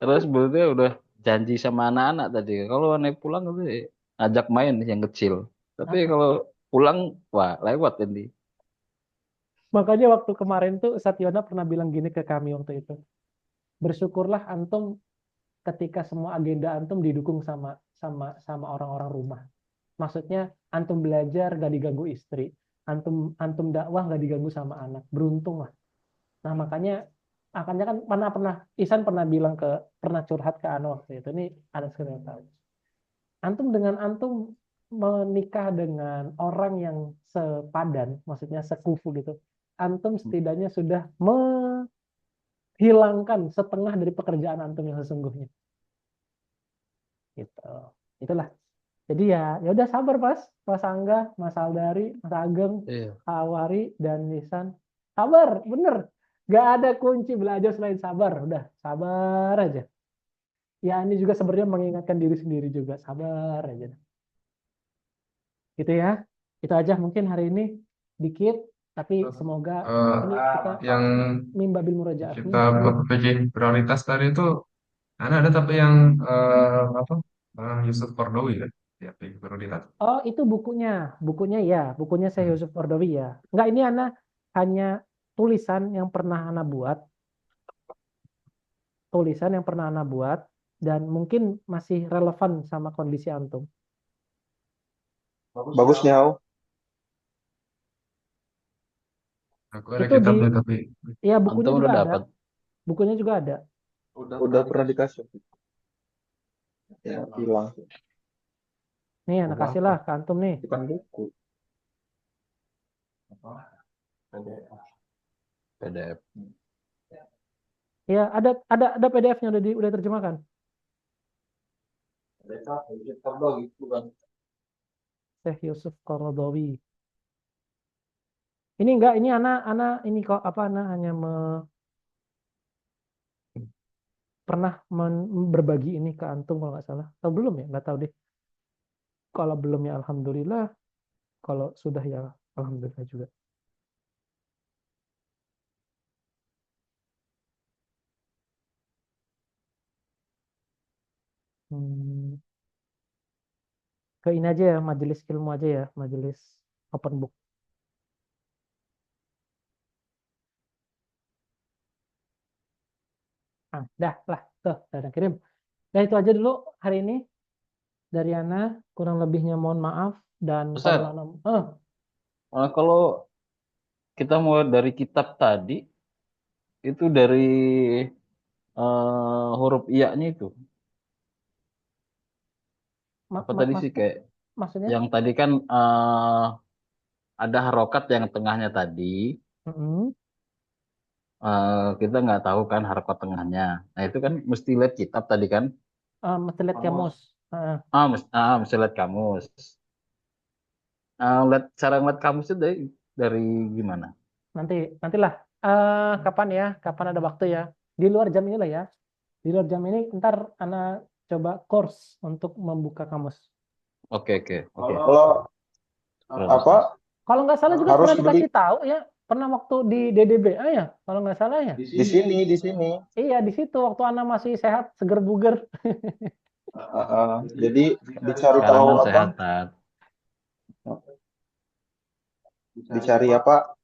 terus sebetulnya udah janji sama anak-anak tadi. Kalau aneh pulang itu ajak main yang kecil. Tapi Apa? kalau pulang, wah lewat ini. Makanya waktu kemarin tuh Satyona pernah bilang gini ke kami waktu itu. Bersyukurlah antum ketika semua agenda antum didukung sama orang-orang rumah. Maksudnya antum belajar gak diganggu istri, antum antum dakwah gak diganggu sama anak. Beruntung lah. Nah, makanya kan pernah Isan pernah curhat ke Anu waktu itu. Ini ada sekedar tahu. Antum menikah dengan orang yang sepadan, maksudnya sekufu gitu. Antum setidaknya sudah menghilangkan setengah dari pekerjaan antum yang sesungguhnya. Gitu. Itulah. Jadi ya udah sabar Mas Angga, Mas Aldari, Mas Ageng, Iya. Awari dan Nisan. Sabar, bener. Gak ada kunci belajar selain sabar. Udah, sabar aja. Ya ini juga sebenarnya mengingatkan diri sendiri juga. Sabar aja. Gitu ya. Itu aja mungkin hari ini dikit, tapi semoga Eh, ini kita yang mimbabil murojaah. kita bikin prioritas tadi itu ada tapi yang apa? Yusuf Qaradawi ya, ya bikin prioritas. Oh, itu bukunya ya, bukunya saya Yusuf Qaradawi ya. Enggak, ini Ana hanya tulisan yang pernah Ana buat, dan mungkin masih relevan sama kondisi antum. Bagus nih, Au. Aku ada Itu kitabnya tapi ya bukunya Antum juga udah ada, dapat. bukunya juga ada. Udah pernah dikasih. Ya, hilang. Nih, Ana kasih lah ke antum nih. Bukan buku. PDF. Ya, ada PDF-nya udah terjemahkan. Syekh Yusuf Qaradawi. Ini enggak, ini Ana ini kok apa Ana hanya pernah berbagi ini ke antum kalau nggak salah. Atau belum ya? Nggak tahu deh. Kalau belum ya alhamdulillah. Kalau sudah ya alhamdulillah juga. Ke ini aja ya, majelis ilmu aja ya, majelis open book. Dah lah, tuh, udah kirim. Nah, itu aja dulu hari ini dari Ana. Kurang lebihnya mohon maaf dan Ustaz, kalau kita mulai dari kitab tadi, itu dari huruf iya-nya itu. Apa tadi sih kayak maksudnya? yang tadi kan ada harokat yang tengahnya tadi. Kita nggak tahu kan harokat tengahnya. Nah itu kan mesti lihat kitab tadi kan. Mesti lihat kamus. Mesti lihat kamus. Cara ngeliat kamus itu dari gimana? Nantilah. Kapan ya? Kapan ada waktu ya? Di luar jam ini lah ya. Di luar jam ini ntar Ana coba course untuk membuka kamus. Oke. Kalau apa? Kalau nggak salah juga Harus pernah dikasih beli. tahu ya. Pernah waktu di DDBA ya. Kalau nggak salah ya. Di sini. Iya, di situ waktu Ana masih sehat, seger buger. Jadi dicari tahu Sekarang kan apa? sehat, Tat. Dicari apa?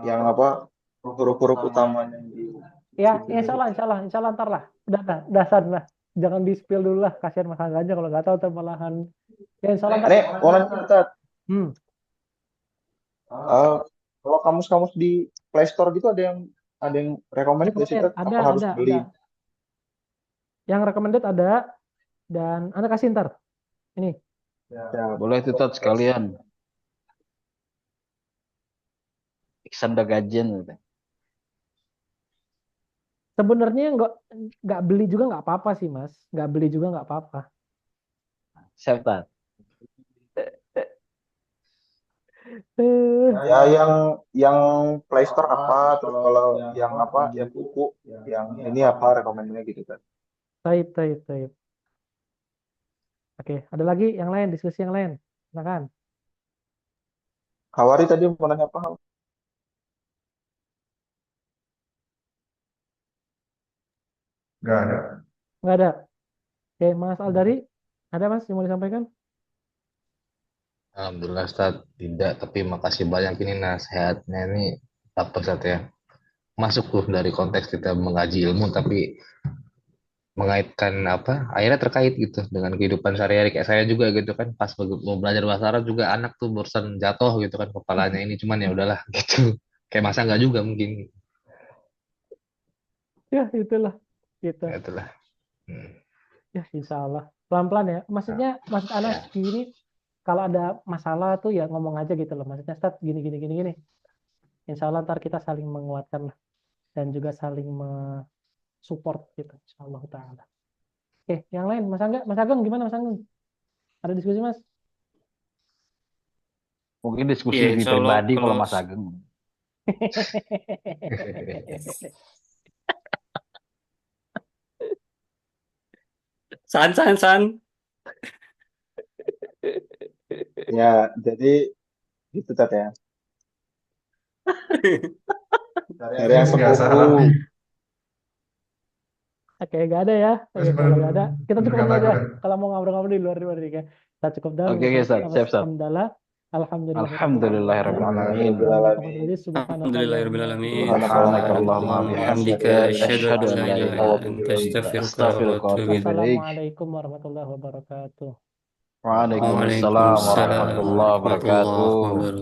Yang apa? Huruf-huruf utamanya di Ya, insya Allah ntar lah. Udah dasar lah. Jangan di spill dulu lah. Kasihan Mas Angga aja kalau nggak tahu termalahan. Ya, insya Allah ntar. Nek, mau nanya Ustaz. Kalau kamus-kamus di Play Store gitu ada yang recommended nggak sih, Tat? Apa harus beli? Ada. Yang recommended ada, dan Anda kasih ntar. Ini. Ya, Boleh itu Tat sekalian. Iksan udah gajian gitu. Sebenarnya nggak beli juga nggak apa-apa sih Mas. Nggak beli juga nggak apa-apa. Siap Tat. Ya yang Play Store apa, terus kalau yang apa, yang buku, yang ini apa rekomendasinya gitu kan. Taib, taib, taib. Oke, ada lagi yang lain, diskusi yang lain. Silakan. Hawari tadi mau nanya apa? Nggak ada. Nggak ada. Oke, Mas Aldari, ada Mas yang mau disampaikan? Alhamdulillah Ustaz, tidak, tapi makasih banyak ini nasihatnya ini apa Ustaz ya. Masuk tuh dari konteks kita mengaji ilmu tapi mengaitkan apa akhirnya terkait gitu dengan kehidupan sehari-hari kayak saya juga gitu kan pas mau belajar bahasa Arab juga anak tuh barusan jatuh gitu kan kepalanya ini cuman ya udahlah gitu kayak masa enggak juga mungkin Ya, itulah. Gitu. ya itulah. Hmm. Ya, insya Allah. Pelan-pelan ya. Maksudnya, maksud Anas Ya. gini, kalau ada masalah tuh ya ngomong aja gitu loh. Maksudnya, Ustaz, gini, gini, gini, gini. Insya Allah ntar kita saling menguatkan lah. Dan juga saling support gitu. Insya Allah Ta'ala. Oke, yang lain. Mas Angga, Mas Agung gimana Mas Agung? Ada diskusi Mas? Mungkin diskusi Iya, lebih insya Allah pribadi kalau kalau Mas Ageng. san. Ya, jadi gitu Tat ya. Dari yang Biasa lah. sepupu. Oke, nggak ada ya. Terus Oke, kalau nggak ada, kita cukup dulu berkata aja. kuda. Kalau mau ngobrol-ngobrol di luar ini ya. Kita cukup dah. Oke, Ustaz. Siap, Ustaz. Alhamdulillah. Alhamdulillah. Alhamdulillahirrahmanirrahim. Alhamdulillahirrahmanirrahim. Subhanakallahumma Bihamdika asyhadu an Asyhadu la an la ilaha ilaha illa illa anta anta astaghfiruka wa astaghfiruka wa atubu atubu ilaik. ilaik. Wassalamualaikum warahmatullahi wabarakatuh. Waalaikumsalam Waalaikumsalam warahmatullahi warahmatullahi wabarakatuh. wabarakatuh.